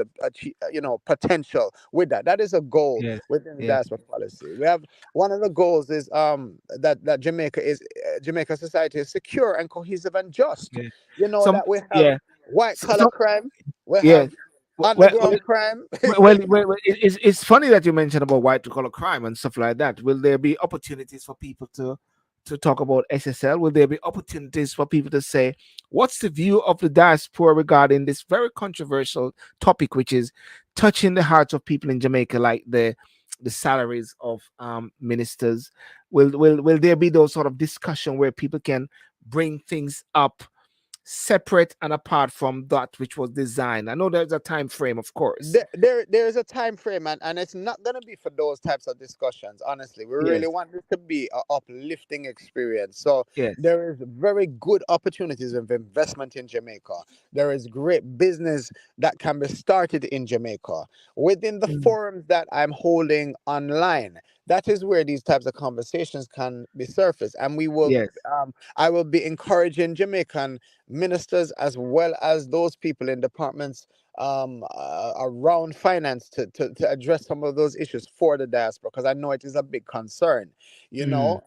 potential with that? That is a goal Yes. within the Yes. diaspora policy. We have one of the goals is that Jamaica society is secure and cohesive and just. Yes. You know Some. that we have Yeah. white collar So, crime, we yeah. have Well, underground crime. it's funny that you mentioned about white collar crime and stuff like that. Will there be opportunities for people to talk about SSL? Will there be opportunities for people to say what's the view of the diaspora regarding this very controversial topic, which is touching the hearts of people in Jamaica, like the salaries of ministers? Will there be those sort of discussion where people can bring things up separate and apart from that which was designed? I know there's a time frame, of course. There's a time frame, and it's not going to be for those types of discussions. Honestly, we really Yes, want this to be an uplifting experience. So yes, there is very good opportunities of investment in Jamaica. There is great business that can be started in Jamaica within the mm, forums that I'm holding online. That is where these types of conversations can be surfaced, and yes, I will be encouraging Jamaican ministers as well as those people in departments around finance to address some of those issues for the diaspora, because I know it is a big concern. You mm, know,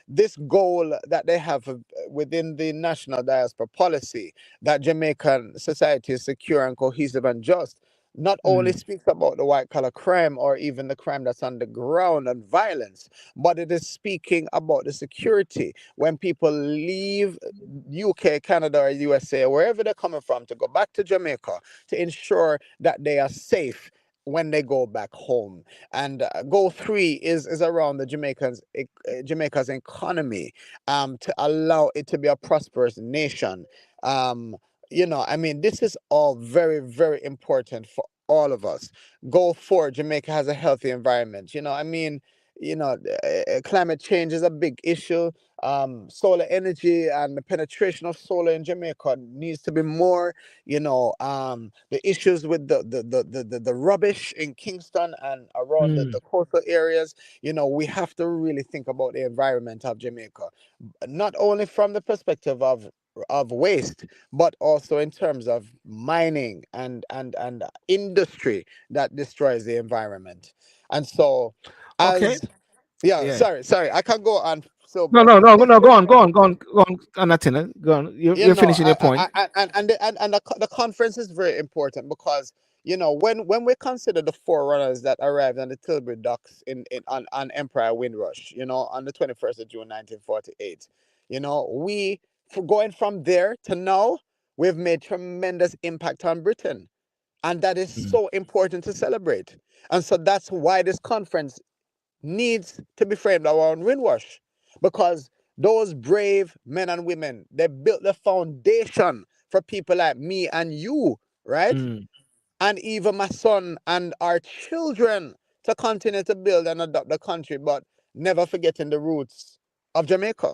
this goal that they have within the national diaspora policy, that Jamaican society is secure and cohesive and just, not only mm, speaks about the white collar crime or even the crime that's on the ground and violence, but it is speaking about the security when people leave UK, Canada, or USA, or wherever they're coming from, to go back to Jamaica, to ensure that they are safe when they go back home. And goal 3 is around the Jamaica's economy, to allow it to be a prosperous nation. Um, I mean, this is all very, very important for all of us. Goal 4, Jamaica has a healthy environment. I mean, climate change is a big issue. Solar energy and the penetration of solar in Jamaica needs to be more. The issues with the rubbish in Kingston and around the mm. coastal areas. We have to really think about the environment of Jamaica, not only from the perspective of waste, but also in terms of mining and industry that destroys the environment. And so, Okay. as yeah, Yeah. sorry, I can go on, No, Silver. no, no, no. Go on, go on, go on, go on. Nothing. Go on. you You're know finishing your point. and the conference is very important, because when we consider the forerunners that arrived on the Tilbury docks on Emperor Windrush, on the 21st of June 1948. We, for going from there to now, we've made tremendous impact on Britain, and that is Mm, so important to celebrate. And so that's why this conference needs to be framed around Windrush, because those brave men and women, they built the foundation for people like me and you, right? mm. And even my son and our children, to continue to build and adopt the country, but never forgetting the roots of Jamaica.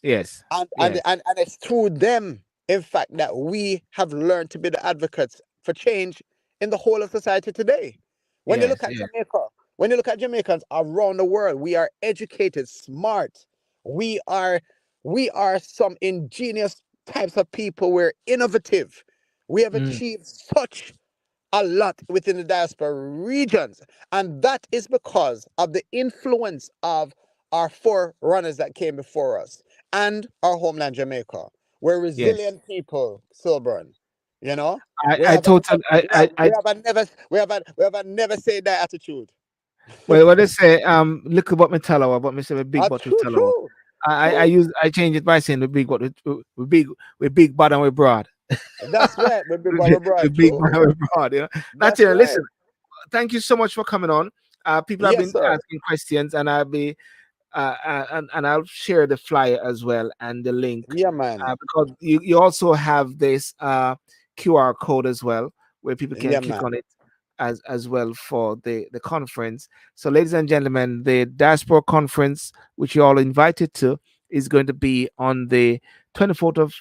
Yes, And it's through them, in fact, that we have learned to be the advocates for change in the whole of society today. When you yes, look at yes. Jamaica, when you look at Jamaicans around the world, we are educated, smart. We are we are some ingenious types of people. We're innovative. We have Mm, achieved such a lot within the diaspora regions. And that is because of the influence of our forerunners that came before us and our homeland, Jamaica. We're Yes. resilient people, Sylbourne. You know, we I have a totally we have a never we have a never say die attitude. well, what they say, look about me talawa, but me say a big bottle True, talawa. true, true. I change it by saying the big bottle, we big bad and we broad. That's right. We we big we brother, big true. bad and we broad. You know, not That's here. right. Listen, thank you so much for coming on. People have Yes, been sir. asking questions, and I'll be and I'll share the flyer as well and the link Yeah, man. because you also have this QR code as well where people can Yeah, click man. on it as well for the conference. So, ladies and gentlemen, the Diaspora conference, which you all invited to, is going to be on the 24th of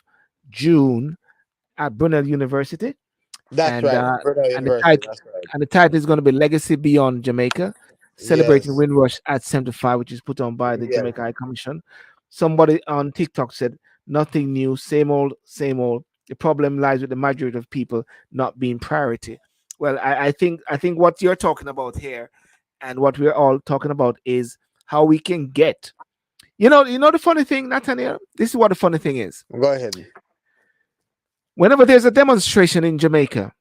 June at Brunel University, That's and right. uh, Brother and the University. title That's right. and the title is going to be Legacy Beyond Jamaica, celebrating Yes. Windrush at 75, which is put on by the Yes. Jamaica High Commission. Somebody on TikTok said, "Nothing new, same old, same old. The problem lies with the majority of people not being priority." Well, I think what you're talking about here, and what we're all talking about is how we can get. You know the funny thing, Nathaniel. This is what the funny thing is. Go ahead. Whenever there's a demonstration in Jamaica,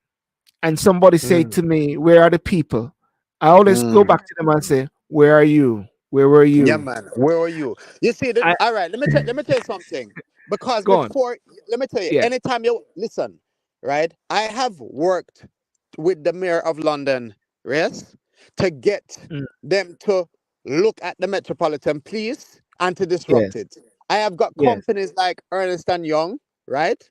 and somebody say Mm. to me, "Where are the people?" I always go Mm. back to them and say, "Where are you? Where were Yeah, you?" man. Where are you? You see, I all right. Let me tell you something. Because go on. before, let me tell you, Yeah. anytime you listen, right? I have worked with the mayor of London, yes, to get Mm, them to look at the Metropolitan Police and to disrupt yes. it. I have got Yes. companies like Ernest and Young, right,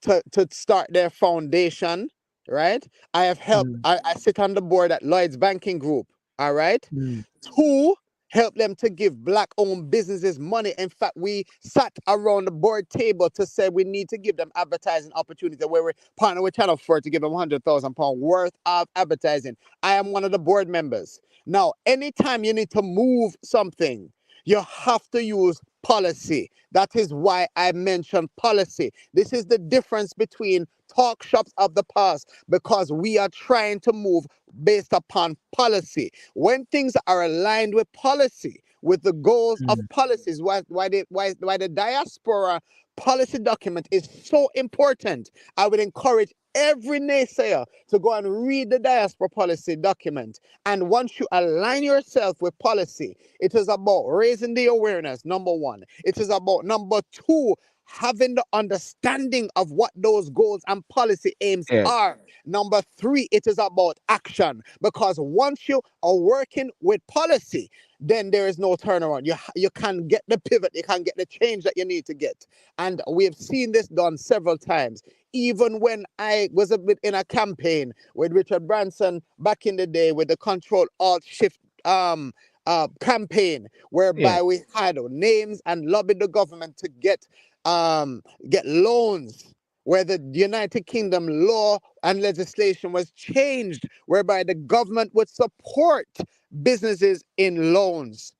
to start their foundation, right. I have helped. Mm, I sit on the board at Lloyd's Banking Group, all right, mm, to help them to give black-owned businesses money. In fact, we sat around the board table to say we need to give them advertising opportunity where we partner with Channel 4 to give them £100,000 worth of advertising. I am one of the board members. Now, anytime you need to move something, you have to use policy. That is why I mentioned policy. This is the difference between talk shops of the past because we are trying to move based upon policy. When things are aligned with policy, with the goals of mm. policies, why the diaspora policy document is so important. I would encourage every naysayer to go and read the diaspora policy document. And once you align yourself with policy, it is about raising the awareness, number one. It is about number two, having the understanding of what those goals and policy aims Yes. are. Number three, it is about action because once you are working with policy, then there is no turnaround. You can get the pivot, you can get the change that you need to get. And we have seen this done several times. Even when I was a bit in a campaign with Richard Branson back in the day with the Control Alt Shift campaign, Yeah. whereby we had names and lobbied the government to get loans, where the United Kingdom law and legislation was changed, whereby the government would support businesses in loans,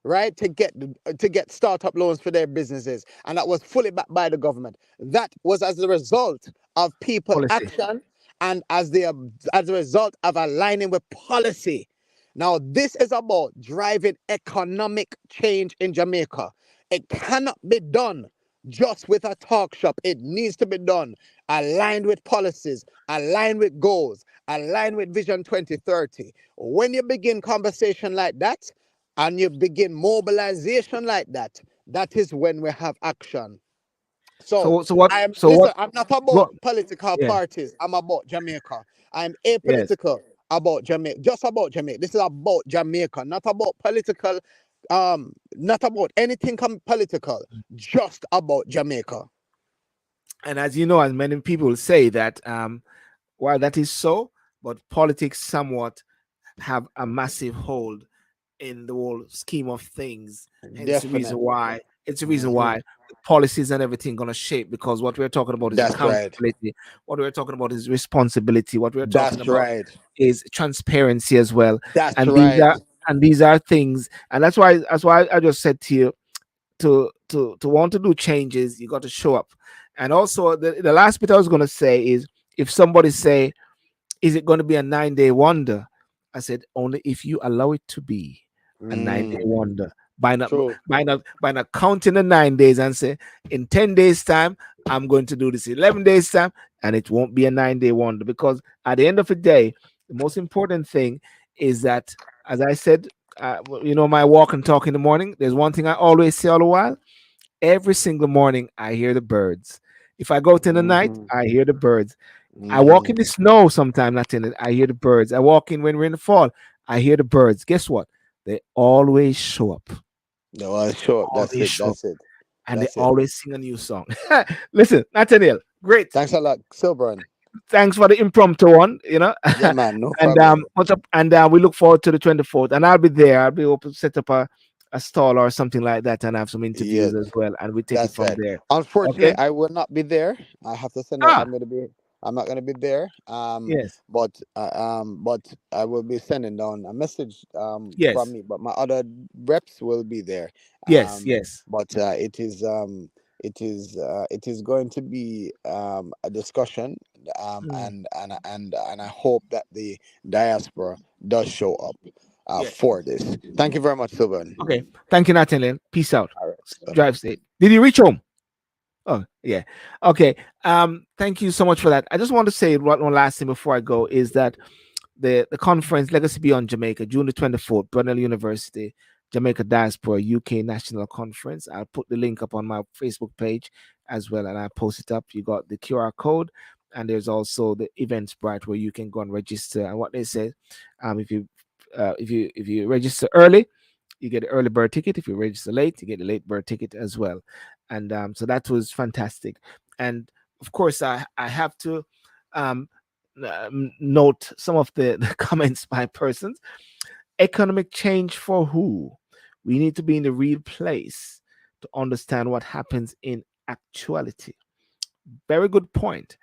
right, to get startup loans for their businesses, and that was fully backed by the government. That was as a result of people Policy. action and as a result of aligning with policy. Now, this is about driving economic change in Jamaica. It cannot be done just with a talk shop. It needs to be done aligned with policies, aligned with goals, aligned with Vision 2030. When you begin conversation like that and you begin mobilization like that, that is when we have action. So So what? I am So what? listen, I'm not about What? political Yeah. parties. I'm about Jamaica. I'm Yes. apolitical about Jamaica. Just about Jamaica. This is about Jamaica, not about political, not about anything political, just about Jamaica. And as you know, as many people say that, while that is so, but politics somewhat have a massive hold in the whole scheme of things. Hence the reason Definitely. why it's the reason Hmm. why the policies and everything gonna shape, because what we're talking about is That's right. accountability. What we're talking about is responsibility. What we're talking That's about right. is transparency as well. That's And these right. are things, and that's why I just said to you, to want to do changes, you got to show up. And also the last bit I was gonna say is, if somebody say is it going to be a 9-day wonder? I said, only if you allow it to be a 9-day wonder. True. By not counting the 9 days and say, in 10 days time I'm going to do this, 11 days time, and it won't be a 9-day wonder. Because at the end of the day, the most important thing is that, as I said, my walk and talk in the morning, there's one thing I always say all the while. Every single morning I hear the birds. If I go out in the night, I hear the birds. I walk in the snow sometime, not in it. I hear the birds. I walk in when we're in the fall. I hear the birds. Guess what? They always show up. No, sure. That's Always it. show up. That's it. And they That's it. always sing a new song. Listen, Nathaniel, great. Thanks a lot, Sylbourne. Thanks for the impromptu one, Yeah, man. No and problem. what's up? And we look forward to the 24th. And I'll be there. I'll be able to set up a stall or something like that and have some interviews Yes, as well. And we take it that's from right. there. Unfortunately, Okay. I will not be there. I have to send out. Ah, I'm not gonna be there. yes. But I will be sending down a message from Yes. me. But my other reps will be there. Yes. Yes. But it is going to be a discussion. Mm, And I hope that the diaspora does show up yes. for this. Thank you very much, Sylvan. Okay. Thank you, Nathaniel. Peace out. All right. Bye-bye. Drive safe. Did you reach home? Oh, yeah. Okay. Thank you so much for that. I just want to say one last thing before I go is that the conference Legacy Beyond Jamaica, June the 24th, Brunel University, Jamaica Diaspora UK National Conference. I'll put the link up on my Facebook page as well, and I'll post it up. You got the QR code, and there's also the Eventbrite where you can go and register. And what they say, if you register early, you get an early bird ticket. If you register late, you get a late bird ticket as well. And so that was fantastic. And of course, I have to note some of the comments by persons. Economic change for who? We need to be in the real place to understand what happens in actuality. Very good point.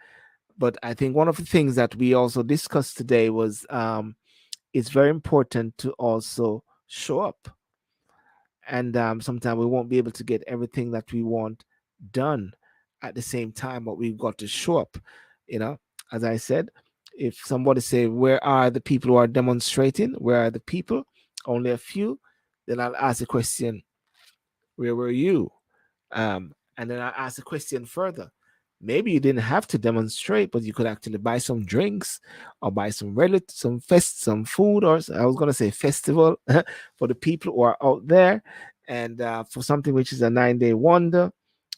But I think one of the things that we also discussed today was it's very important to also show up. And sometimes we won't be able to get everything that we want done at the same time, but we've got to show up. As I said, if somebody say, where are the people who are demonstrating, where are the people, only a few, then I'll ask the question, where were you? And then I'll ask the question further. Maybe you didn't have to demonstrate, but you could actually buy some drinks or buy some some food, or I was going to say festival for the people who are out there, and for something which is a 9-day wonder,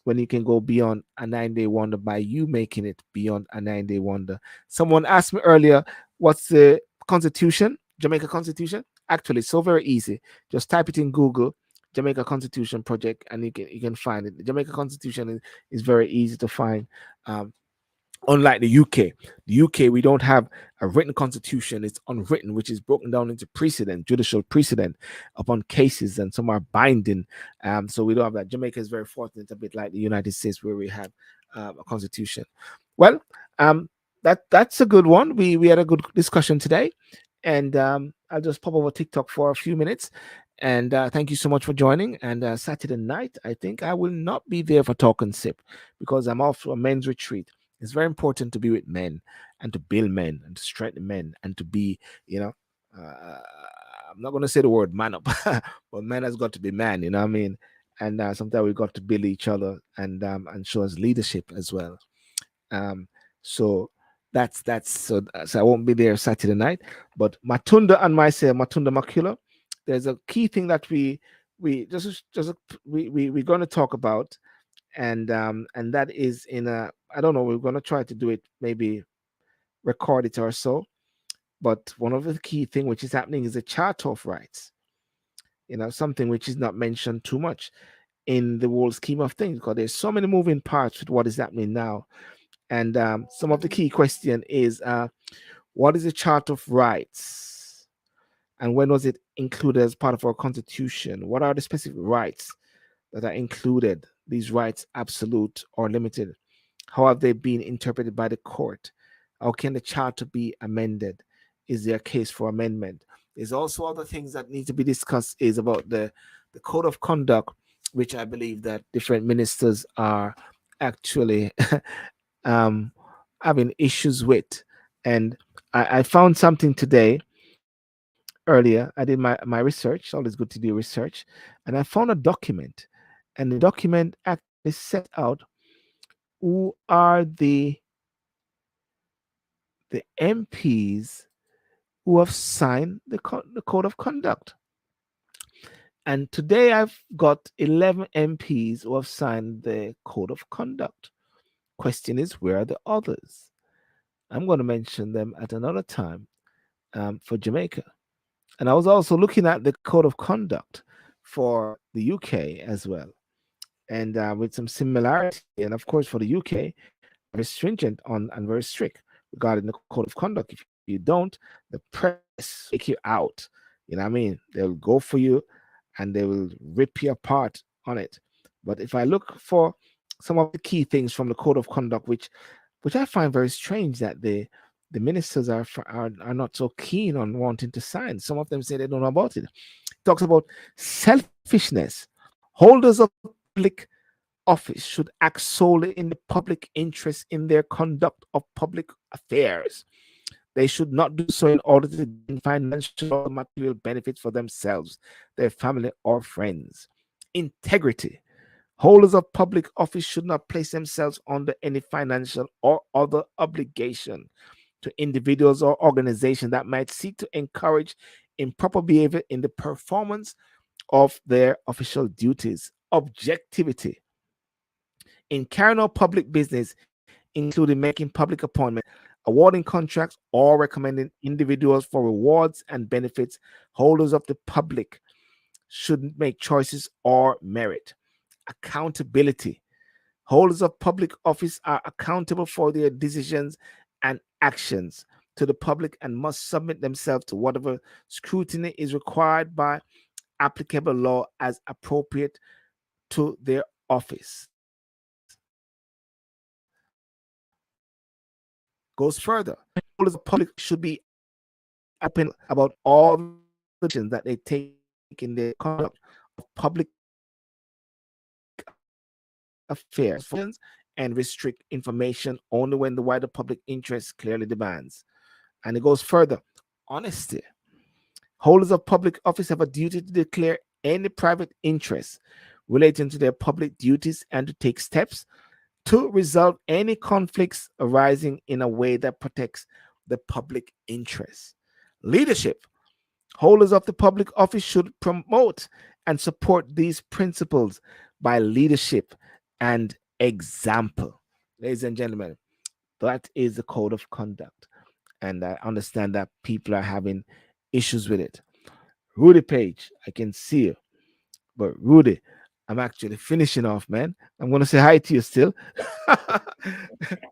when you can go beyond a 9-day wonder by you making it beyond a 9-day wonder. Someone asked me earlier, what's the constitution, Jamaica Constitution? Actually, it's so very easy. Just type it in Google, Jamaica Constitution Project, and you can find it. The Jamaica Constitution is very easy to find. Unlike the UK, we don't have a written constitution. It's unwritten, which is broken down into precedent, judicial precedent upon cases, and some are binding. So we don't have that. Jamaica is very fortunate, a bit like the United States, where we have a constitution. Well, that's a good one. We had a good discussion today, and I'll just pop over TikTok for a few minutes. And thank you so much for joining. And Saturday night, I think I will not be there for Talk and Sip because I'm off to a men's retreat. It's very important to be with men and to build men and to strengthen men and to be, I'm not going to say the word man up, but man has got to be man, you know what I mean? And sometimes we've got to build each other and show us leadership as well. So that's so I won't be there Saturday night, but Matunda and myself, Matunda Makula, there's a key thing that we're going to talk about, and that is I don't know, we're going to try to do it, maybe record it or so, but one of the key thing which is happening is the charter of rights, something which is not mentioned too much in the whole scheme of things, because there's so many moving parts with what is happening now. And some of the key question is, what is the charter of rights, and when was it included as part of our constitution? What are the specific rights that are included? These rights, absolute or limited? How have they been interpreted by the court? How can the charter be amended? Is there a case for amendment? There's also other things that need to be discussed, is about the code of conduct, which I believe that different ministers are actually having issues with. And I found something today earlier. I did my research. Always good to do research, and I found a document, and the document actually set out who are the MPs who have signed the code of conduct. And today I've got 11 MPs who have signed the code of conduct. Question is, where are the others? I'm going to mention them at another time for Jamaica. And I was also looking at the code of conduct for the UK as well, and with some similarity. And of course, for the UK, very stringent on and very strict regarding the code of conduct. If you don't, the press take you out. You know what I mean? They'll go for you and they will rip you apart on it. But if I look for some of the key things from the code of conduct, which I find very strange that the ministers are not so keen on wanting to sign. Some of them say they don't know about it. It talks about selfishness. Holders of public office should act solely in the public interest in their conduct of public affairs. They should not do so in order to gain financial or material benefits for themselves, their family, or friends. Integrity. Holders of public office should not place themselves under any financial or other obligation to individuals or organizations that might seek to encourage improper behavior in the performance of their official duties. Objectivity. In carrying out public business, including making public appointments, awarding contracts, or recommending individuals for rewards and benefits, holders of the public should make choices or merit. Accountability. Holders of public office are accountable for their decisions and actions to the public and must submit themselves to whatever scrutiny is required by applicable law as appropriate to their office. Goes further. Holders of public should be open about all the decisions that they take in their conduct of public affairs and restrict information only when the wider public interest clearly demands. And it goes further. Honesty. Holders of public office have a duty to declare any private interests relating to their public duties and to take steps to resolve any conflicts arising in a way that protects the public interest. Leadership. Holders of the public office should promote and support these principles by leadership and example. Ladies and gentlemen, that is the code of conduct. And I understand that people are having issues with it. Rudy Page, I can see you. But Rudy, I'm actually finishing off, man. I'm going to say hi to you still.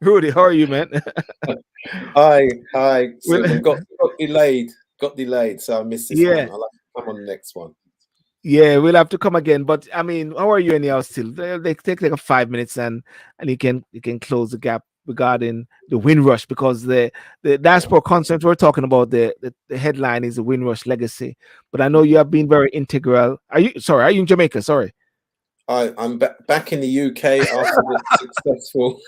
Rudy, how are you, man? Hi, Well, Sylbourne. Got delayed, so I missed this yeah, one. I'll have to come on the next one. yeah, we'll have to come again. But I mean, how are you anyhow still? They take like a 5 minutes and you can close the gap regarding the Windrush, because the Diaspora concept we're talking about, the headline is the Windrush legacy. But I know you have been very integral. Are you in Jamaica? Sorry. I'm back in the UK after the successful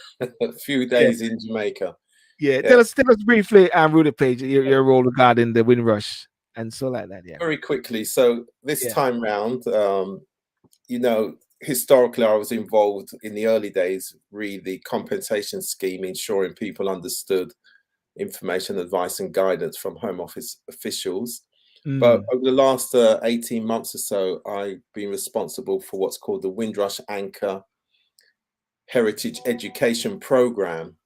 few Yeah. days in Jamaica. Yeah. Yeah. Tell us briefly, Rudy Page, your role regarding the Windrush and so like that. Yeah. Very quickly. So this Yeah. time round, historically, I was involved in the early days, the compensation scheme, ensuring people understood information, advice, and guidance from Home Office officials. But over the last 18 months or so, I've been responsible for what's called the Windrush Anchor Heritage Education Program,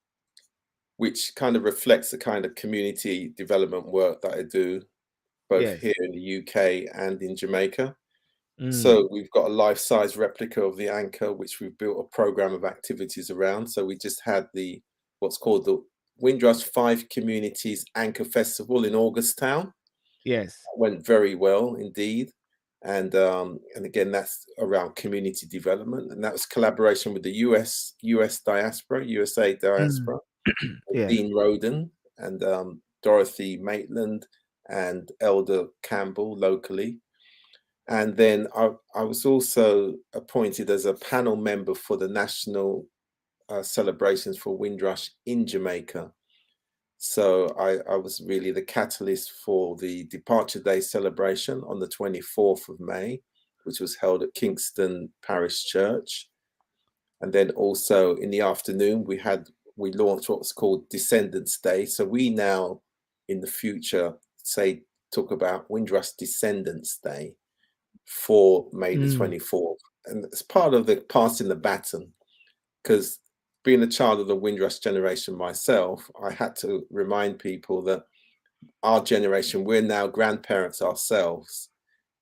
which kind of reflects the kind of community development work that I do, both Yes. here in the UK and in Jamaica. Mm. So we've got a life-size replica of the Anchor, which we've built a program of activities around. So we just had what's called the Windrush 5 Communities Anchor Festival in Augusttown. Yes. Went very well indeed, and again, that's around community development, and that was collaboration with the USA Diaspora, Yeah. Dean Roden and Dorothy Maitland and Elder Campbell locally. And then I was also appointed as a panel member for the national celebrations for Windrush in Jamaica. So I was really the catalyst for the Departure Day celebration on the 24th of May, which was held at Kingston Parish Church. And then also in the afternoon, we launched what's called Descendants Day. So we now, in the future, talk about Windrush Descendants Day for May the 24th. And it's part of the passing the baton, because being a child of the Windrush generation myself, I had to remind people that our generation, we're now grandparents ourselves,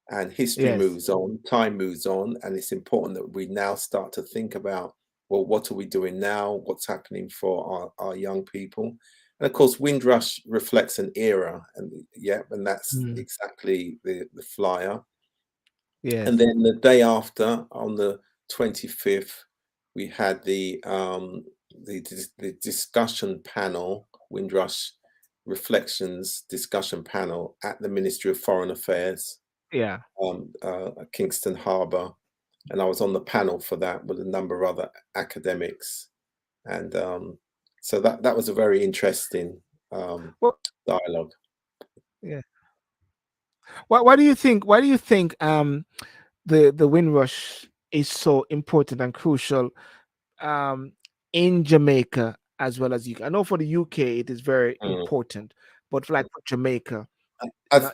and history moves on, time moves on, and it's important that we now start to think about, well, what are we doing now? What's happening for our young people? And of course, Windrush reflects an era, and that's exactly the flyer. And then the day after, on the 25th, we had the discussion panel, Windrush Reflections discussion panel at the Ministry of Foreign Affairs, at Kingston Harbour, and I was on the panel for that with a number of other academics, and so that was a very interesting dialogue. Yeah. Why do you think? Why do you think the Windrush is so important and crucial in Jamaica as well as UK? I know for the UK it is very important, but like for Jamaica,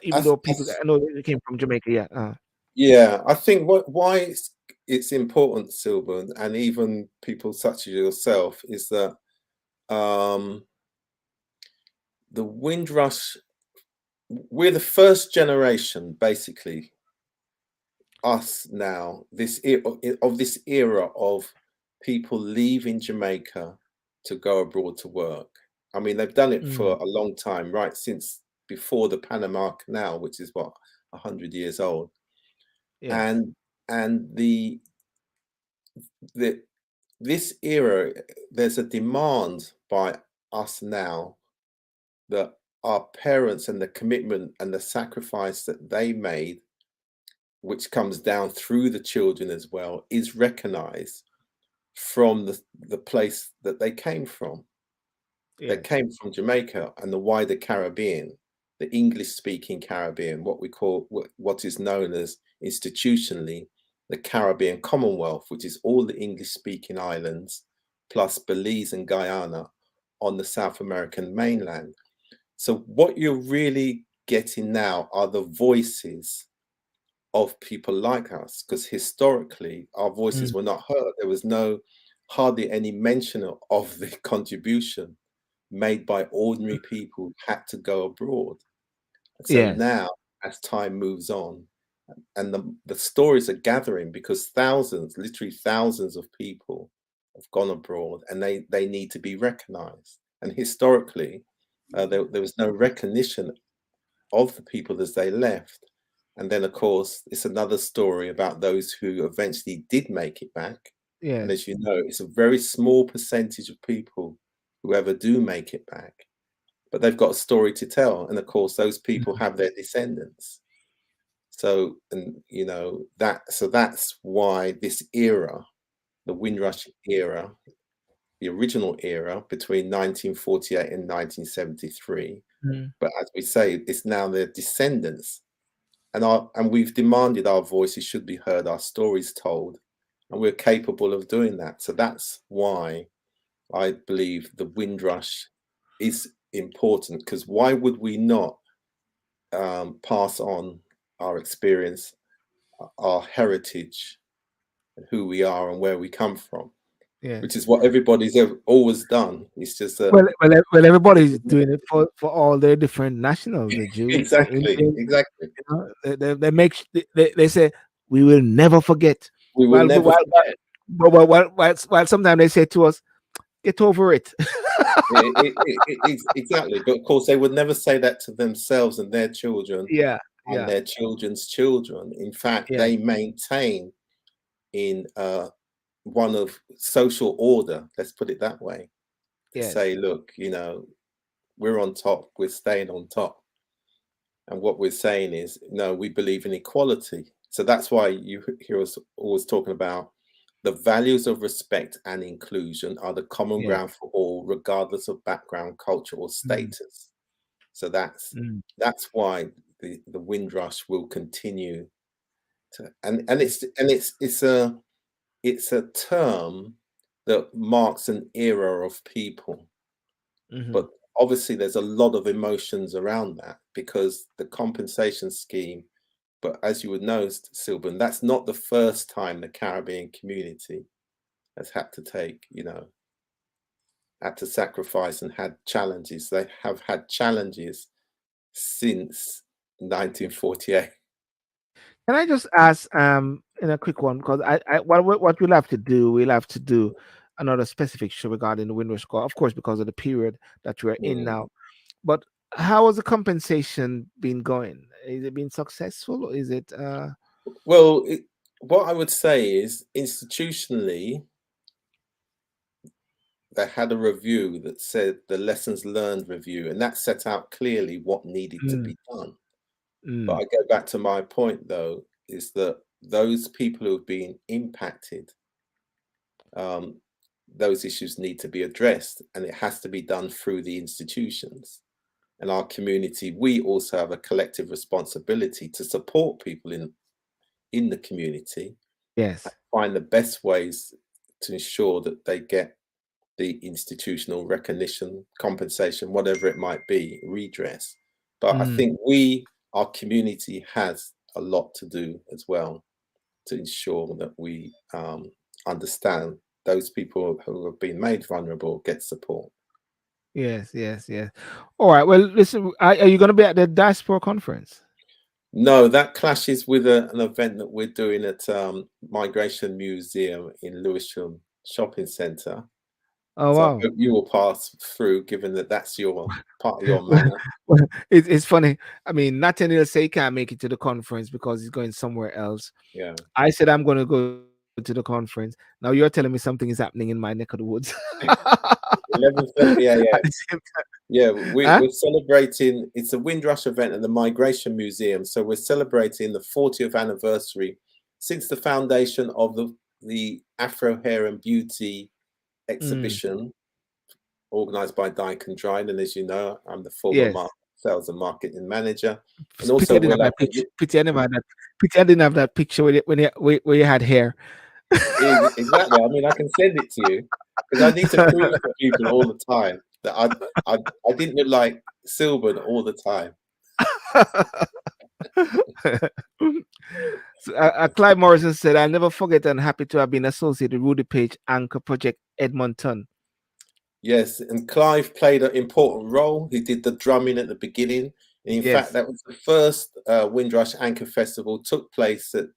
even though people, I know they came from Jamaica, yeah, I think why it's important, Sylbourne, and even people such as yourself, is that the Windrush, we're the first generation, basically, us now, this era of people leaving Jamaica to go abroad to work. I mean, they've done it for a long time, right? Since before the Panama Canal, which is what, 100 years old. And this era, there's a demand by us now that our parents and the commitment and the sacrifice that they made, which comes down through the children as well, is recognized from the place that they came from. They came from Jamaica and the wider Caribbean, the English-speaking Caribbean, what is known as institutionally the Caribbean Commonwealth, which is all the English-speaking islands, plus Belize and Guyana on the South American mainland. So what you're really getting now are the voices of people like us, because historically our voices were not heard. There was hardly any mention of the contribution made by ordinary people who had to go abroad. So now, as time moves on, and the stories are gathering, because literally thousands of people have gone abroad, and they need to be recognized. And historically, there was no recognition of the people as they left. And then, of course, it's another story about those who eventually did make it back. And as you know, it's a very small percentage of people who ever do make it back, but they've got a story to tell. And of course, those people have their descendants. So, and that's why this era, the Windrush era, the original era between 1948 and 1973. But as we say, it's now their descendants. And we've demanded our voices should be heard, our stories told, and we're capable of doing that. So that's why I believe the Windrush is important, because why would we not pass on our experience, our heritage, and who we are and where we come from? Which is what everybody's always done. It's just that well, everybody's doing it for all their different nationals, the Jews, exactly. They say we will never forget. We will never forget. While sometimes they say to us, get over it. Exactly. But of course, they would never say that to themselves and their children and their children's children. In fact, they maintain in one of social order, let's put it that way, to say, look, we're on top, we're staying on top. And what we're saying is, no, we believe in equality. So that's why you hear us always talking about the values of respect and inclusion are the common Yeah. ground for all, regardless of background, culture, or status. So that's why the Windrush will continue to, and it's a term that marks an era of people. But obviously there's a lot of emotions around that, because the compensation scheme, but as you would know, Sylbourne, that's not the first time the Caribbean community has had to take, had to sacrifice and had challenges. They have had challenges since 1948. Can I just ask in a quick one, because what we'll have to do another specific show regarding the Windrush score, of course, because of the period that we're in now. But how has the compensation been going? Is it been successful, or is it Well, what I would say is, institutionally, they had a review that said the lessons learned review, and that set out clearly what needed to be done. But I go back to my point, though, is that those people who have been impacted, those issues need to be addressed, and it has to be done through the institutions. And our community, we also have a collective responsibility to support people in the community. Yes. Find the best ways to ensure that they get the institutional recognition, compensation, whatever it might be, redress. But I think our community has a lot to do as well to ensure that we understand those people who have been made vulnerable get support. Yes. All right. Well, listen, are you going to be at the Diaspora conference? No, that clashes with an event that we're doing at Migration Museum in Lewisham Shopping Centre. Oh, so wow. I hope you will pass through, given that that's your part of your manner. Well, it's funny. I mean, Nathaniel say he can't make it to the conference because he's going somewhere else. Yeah. I said I'm going to go to the conference. Now you're telling me something is happening in my neck of the woods. 11:30 a.m. At the same time. Yeah, we're celebrating. It's a Windrush event at the Migration Museum, so we're celebrating the 40th anniversary since the foundation of the Afro Hair and Beauty exhibition, organised by Dyke and Dryden. And as you know, I'm the former sales and marketing manager. And also, Pity I didn't have that picture. Pity I didn't have that picture where you had hair. Exactly. I mean, I can send it to you, because I need to prove to people all the time that I didn't look like Sylbourne all the time. So, Clive Morrison said, "I'll never forget and happy to have been associated with Rudy Page Anchor Project Edmonton." Yes, and Clive played an important role. He did the drumming at the beginning. And in fact, that was the first Windrush Anchor Festival took place at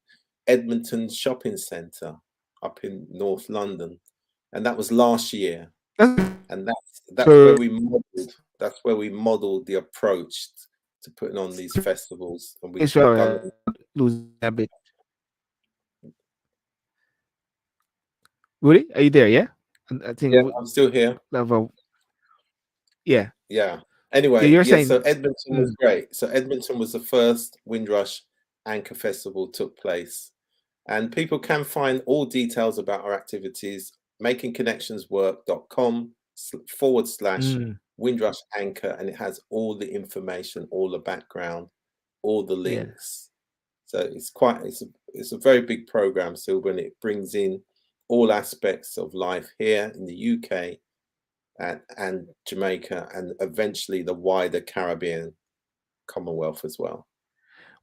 Edmonton Shopping Centre up in North London, and that was last year. And that's where we modeled. That's where we modeled the approach to putting on these festivals. And we lose a bit. Rudy, are you there? Yeah, I think. Yeah, I'm still here. Yeah. Yeah. Anyway, you're saying so Edmonton was great. So Edmonton was the first Windrush Anchor Festival took place. And people can find all details about our activities, makingconnectionswork.com/Windrush Anchor, and it has all the information, all the background, all the links. So it's a very big program, Sylbourne. It brings in all aspects of life here in the UK and Jamaica, and eventually the wider Caribbean Commonwealth as well.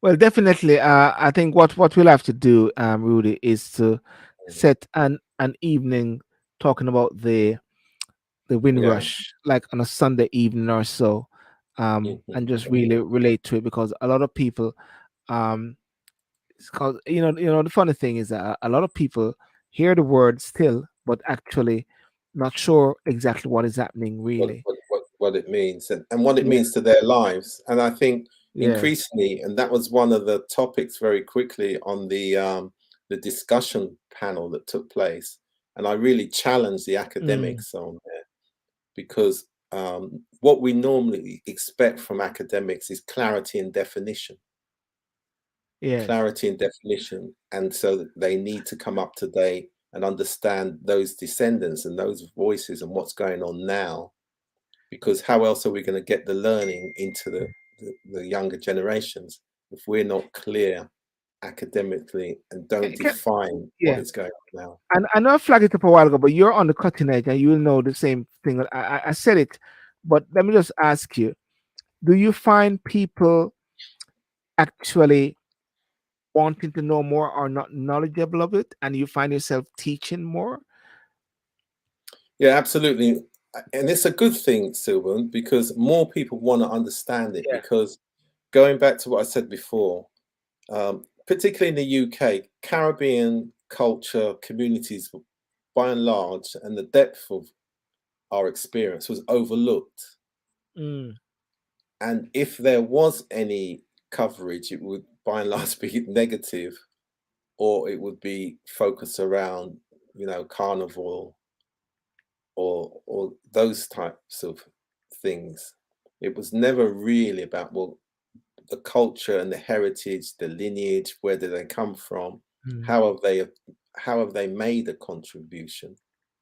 Well, definitely. I think what we'll have to do, Rudy, is to set an evening talking about the Windrush, like on a Sunday evening or so, and just really relate to it, because a lot of people, because the funny thing is that a lot of people hear the word still, but actually not sure exactly what is happening really. What it means and what it means to their lives. And I think increasingly, and that was one of the topics very quickly on the discussion panel that took place. And I really challenged the academics on there, because what we expect from academics is clarity and definition. Clarity and definition. And so they need to come up to date and understand those descendants and those voices and what's going on now, because how else are we going to get the learning into the younger generations if we're not clear academically and don't define what is going on now? And I know I flagged it up a while ago, but you're on the cutting edge and you'll know the same thing. I said it, but let me just ask you, do you find people actually wanting to know more or not knowledgeable of it, and you find yourself teaching more? Yeah, absolutely. And it's a good thing, Sylbourne, because more people want to understand it. Because going back to what I said before, particularly in the UK, Caribbean culture communities, by and large, and the depth of our experience was overlooked. And if there was any coverage, it would by and large be negative, or it would be focused around, carnival or those types of things. It was never really about, well, the culture and the heritage, the lineage, where do they come from, how have they made a contribution,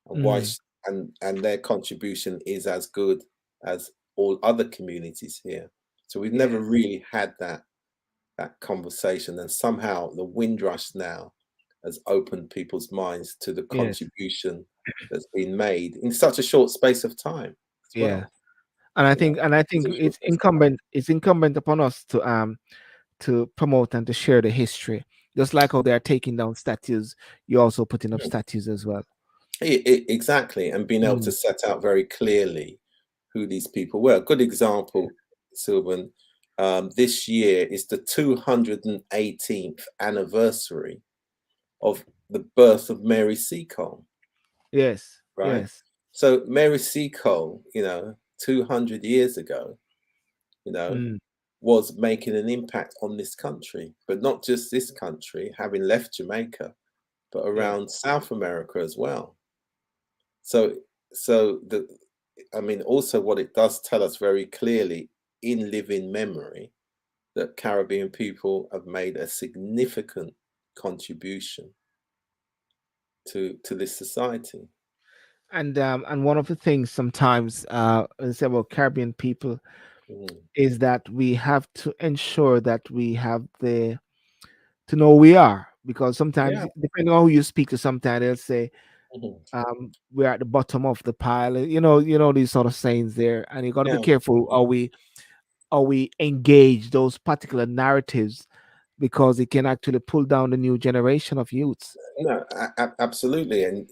and why and their contribution is as good as all other communities here. So we've never really had that conversation, and somehow the Windrush now has opened people's minds to the contribution that's been made in such a short space of time as well. And I think it's incumbent upon us to promote and to share the history. Just like how they're taking down statues, you're also putting up statues as well. Exactly, and being able to set out very clearly who these people were. A good example, Sylbourne, this year is the 218th anniversary of the birth of Mary Seacole. Yes. Right. Yes. So Mary Seacole, 200 years ago, was making an impact on this country, but not just this country, having left Jamaica, but around South America as well. So also what it does tell us very clearly in living memory that Caribbean people have made a significant contribution to this society. And one of the things sometimes I say about Caribbean people is that we have to ensure that we have to know who we are, because sometimes depending on who you speak to, sometimes they'll say we're at the bottom of the pile. These sort of sayings there, and you got to be careful how we engage those particular narratives, because it can actually pull down the new generation of youths. No, absolutely, and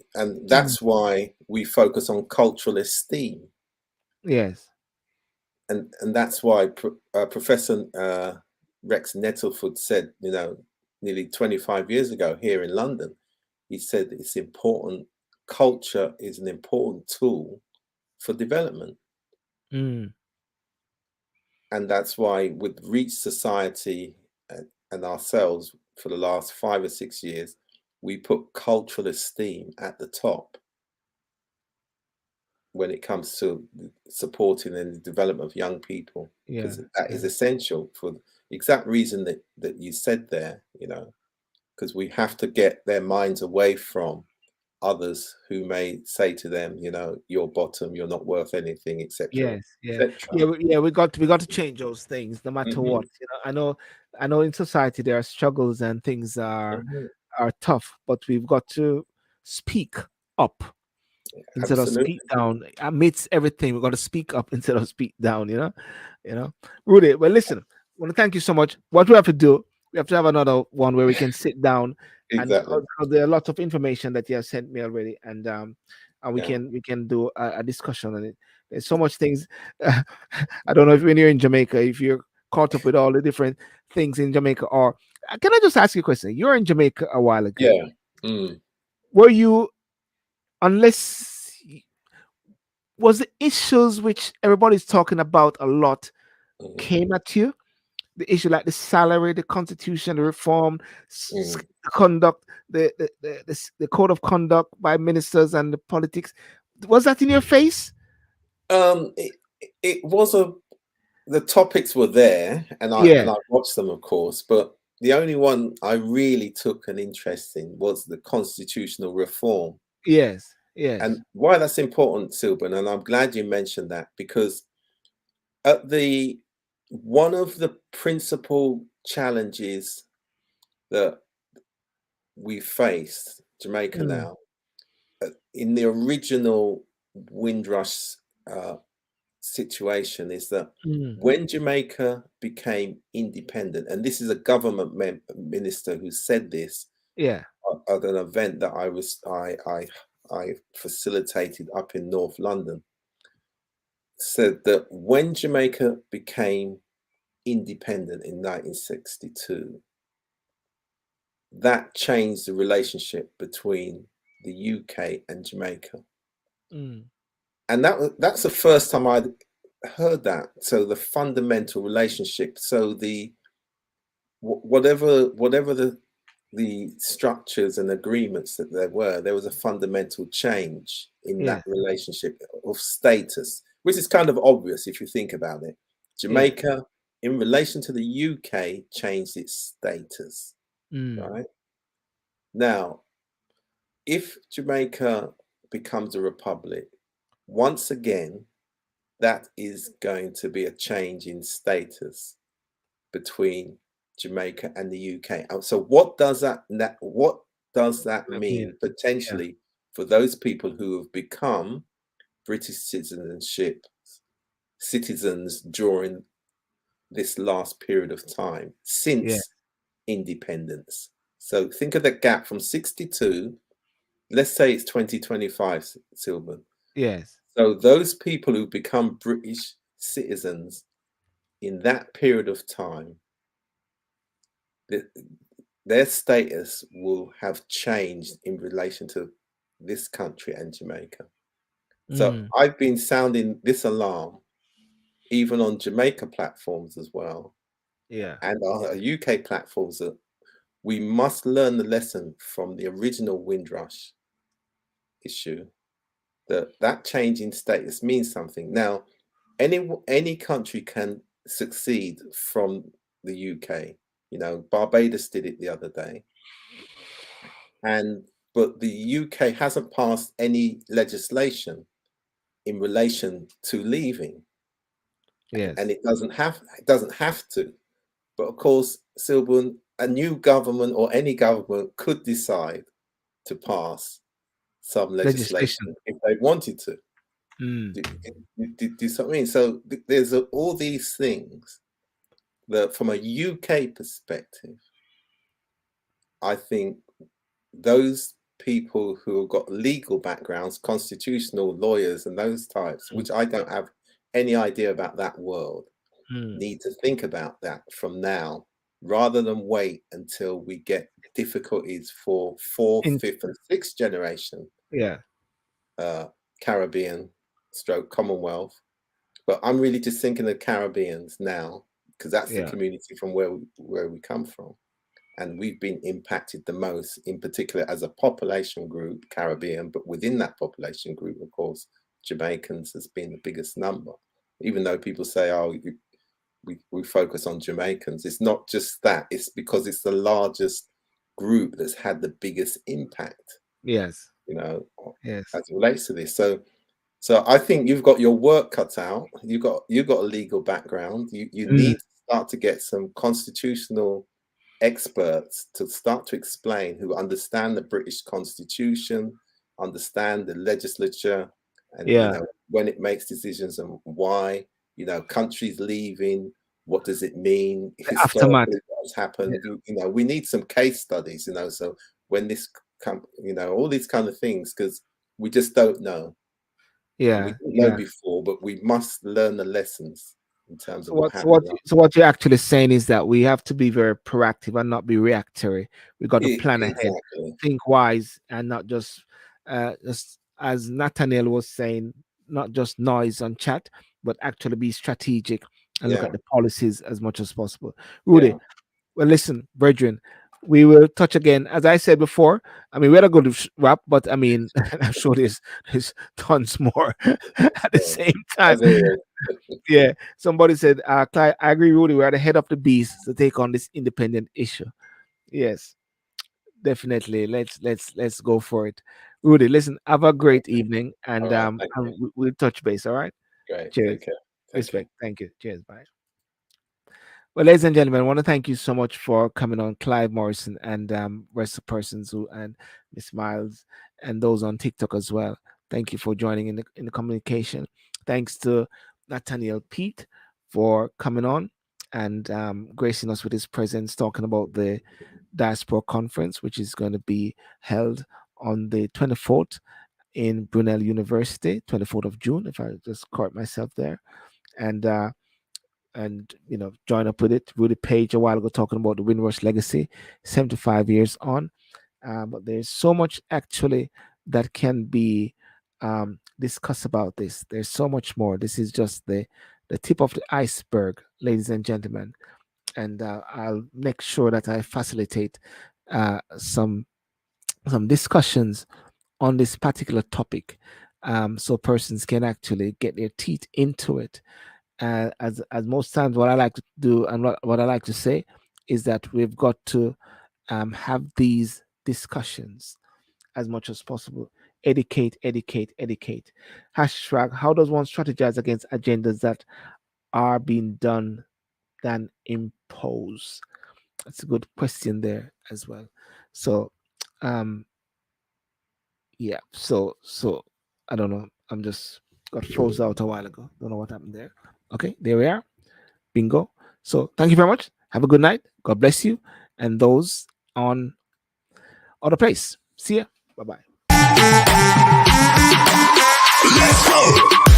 that's why we focus on cultural esteem. Yes, and that's why Professor Rex Nettleford said, nearly 25 years ago here in London, he said it's important. Culture is an important tool for development, and that's why with Reach Society and ourselves for the last 5 or 6 years, we put cultural esteem at the top when it comes to supporting the development of young people, because that is essential for the exact reason that you said there, because we have to get their minds away from others who may say to them, you're bottom, you're not worth anything, etc. We got to change those things no matter what. I know in society there are struggles and things are tough, but we've got to speak up instead of speak down. Amidst everything, we've got to speak up instead of speak down. Rudy, well, listen, I want to thank you so much. What we have to do, we have to have another one where we can sit down. Exactly. And there are lots of information that you have sent me already, and we can do a discussion on it. There's so much things. I don't know if when you're in Jamaica, if you're caught up with all the different things in Jamaica, or can I just ask you a question? You're in Jamaica a while ago. Were you, unless was the issues which everybody's talking about a lot came at you? The issue like the salary, the constitution, the reform, the conduct, the code of conduct by ministers and the politics. Was that in your face? It was the topics were there, and I watched them, of course, but the only one I really took an interest in was the constitutional reform. Yes, yes. And why that's important, Sylbourne, and I'm glad you mentioned that, because at the one of the principal challenges that we faced, Jamaica now, in the original Windrush situation, is that when Jamaica became independent, and this is a government minister who said this at an event that I facilitated up in North London, said that when Jamaica became independent in 1962, that changed the relationship between the UK and Jamaica. And that's the first time I'd heard that. So the fundamental relationship, so the whatever the structures and agreements that there was a fundamental change in that relationship of status, which is kind of obvious if you think about it. Jamaica, in relation to the UK, changed its status. Right now, if Jamaica becomes a republic, once again, that is going to be a change in status between Jamaica and the UK. So what does that mean potentially for those people who have become British citizens during this last period of time since independence? So think of the gap from 62, let's say it's 2025, Sylbourne. Yes. So those people who become British citizens in that period of time, their status will have changed in relation to this country and Jamaica. So I've been sounding this alarm even on Jamaica platforms as well. And our UK platforms, that we must learn the lesson from the original Windrush issue, that change in status means something. Now, any country can succeed from the UK. You know, Barbados did it the other day, but the UK hasn't passed any legislation in relation to leaving. And it doesn't have to. But of course, Sylbourne, a new government or any government could decide to pass some legislation if they wanted to. Do something. So there's all these things that, from a UK perspective, I think those people who have got legal backgrounds, constitutional lawyers and those types, which I don't have any idea about that world, need to think about that from now, rather than wait until we get difficulties for fourth, fifth and sixth generation Caribbean / Commonwealth. But I'm really just thinking of Caribbeans now, because that's the community from where we come from. And we've been impacted the most, in particular as a population group, Caribbean, but within that population group, of course, Jamaicans has been the biggest number. Even though people say, oh, we focus on Jamaicans, it's not just that, it's because it's the largest group that's had the biggest impact. Yes. You know, as it relates to this. So I think you've got your work cut out. You've got a legal background. You need to start to get some constitutional experts to start to explain, who understand the British Constitution, understand the legislature, and you know, when it makes decisions and why, you know, countries leaving, what does it mean, historically what has happened. You know, we need some case studies, you know, so when this you know, all these kind of things, because we just don't know. We didn't know before, but we must learn the lessons in terms of what happened. So what you're actually saying is that we have to be very proactive and not be reactionary. We got to plan ahead, think wise, and not just as Nathaniel was saying, not just noise and chat, but actually be strategic and look at the policies as much as possible. Rudy, well, listen, brethren, we will touch again. As I said before, I mean, we're not going to wrap, but I mean, I'm sure there's tons more at the Yeah, same time. as always. Yeah, somebody said, Clyde, I agree, Rudy. We're at the head of the beast to take on this independent issue. Yes, definitely. Let's go for it. Rudy, listen, have a great evening, All and right, thank you. we'll touch base. All right. Great. Cheers. Take care. Take care. Respect. Thank you. Cheers. Bye. Well, ladies and gentlemen, I want to thank you so much for coming on, Clive Morrison and rest of persons who and Miss Miles and those on TikTok as well. Thank you for joining in the communication. Thanks to Nathaniel Pete for coming on and gracing us with his presence, talking about the Diaspora conference, which is going to be held on the 24th in Brunel University, 24th of June, if I just correct myself there. And join up with it. Rudy Page a while ago talking about the Windrush legacy, 75 years on. But there's so much actually that can be discussed about this. There's so much more. This is just the tip of the iceberg, ladies and gentlemen. And I'll make sure that I facilitate some discussions on this particular topic, so persons can actually get their teeth into it. As most times, what I like to do and what I like to say is that we've got to have these discussions as much as possible. Educate, educate, educate. Hashtag, how does one strategize against agendas that are being done than impose? That's a good question there as well. So, yeah. So I don't know. I'm just got froze out a while ago. Don't know what happened there. Okay, there we are. Bingo. So thank you very much. Have a good night. God bless you. And those on other place. See ya. Bye bye. Let's go.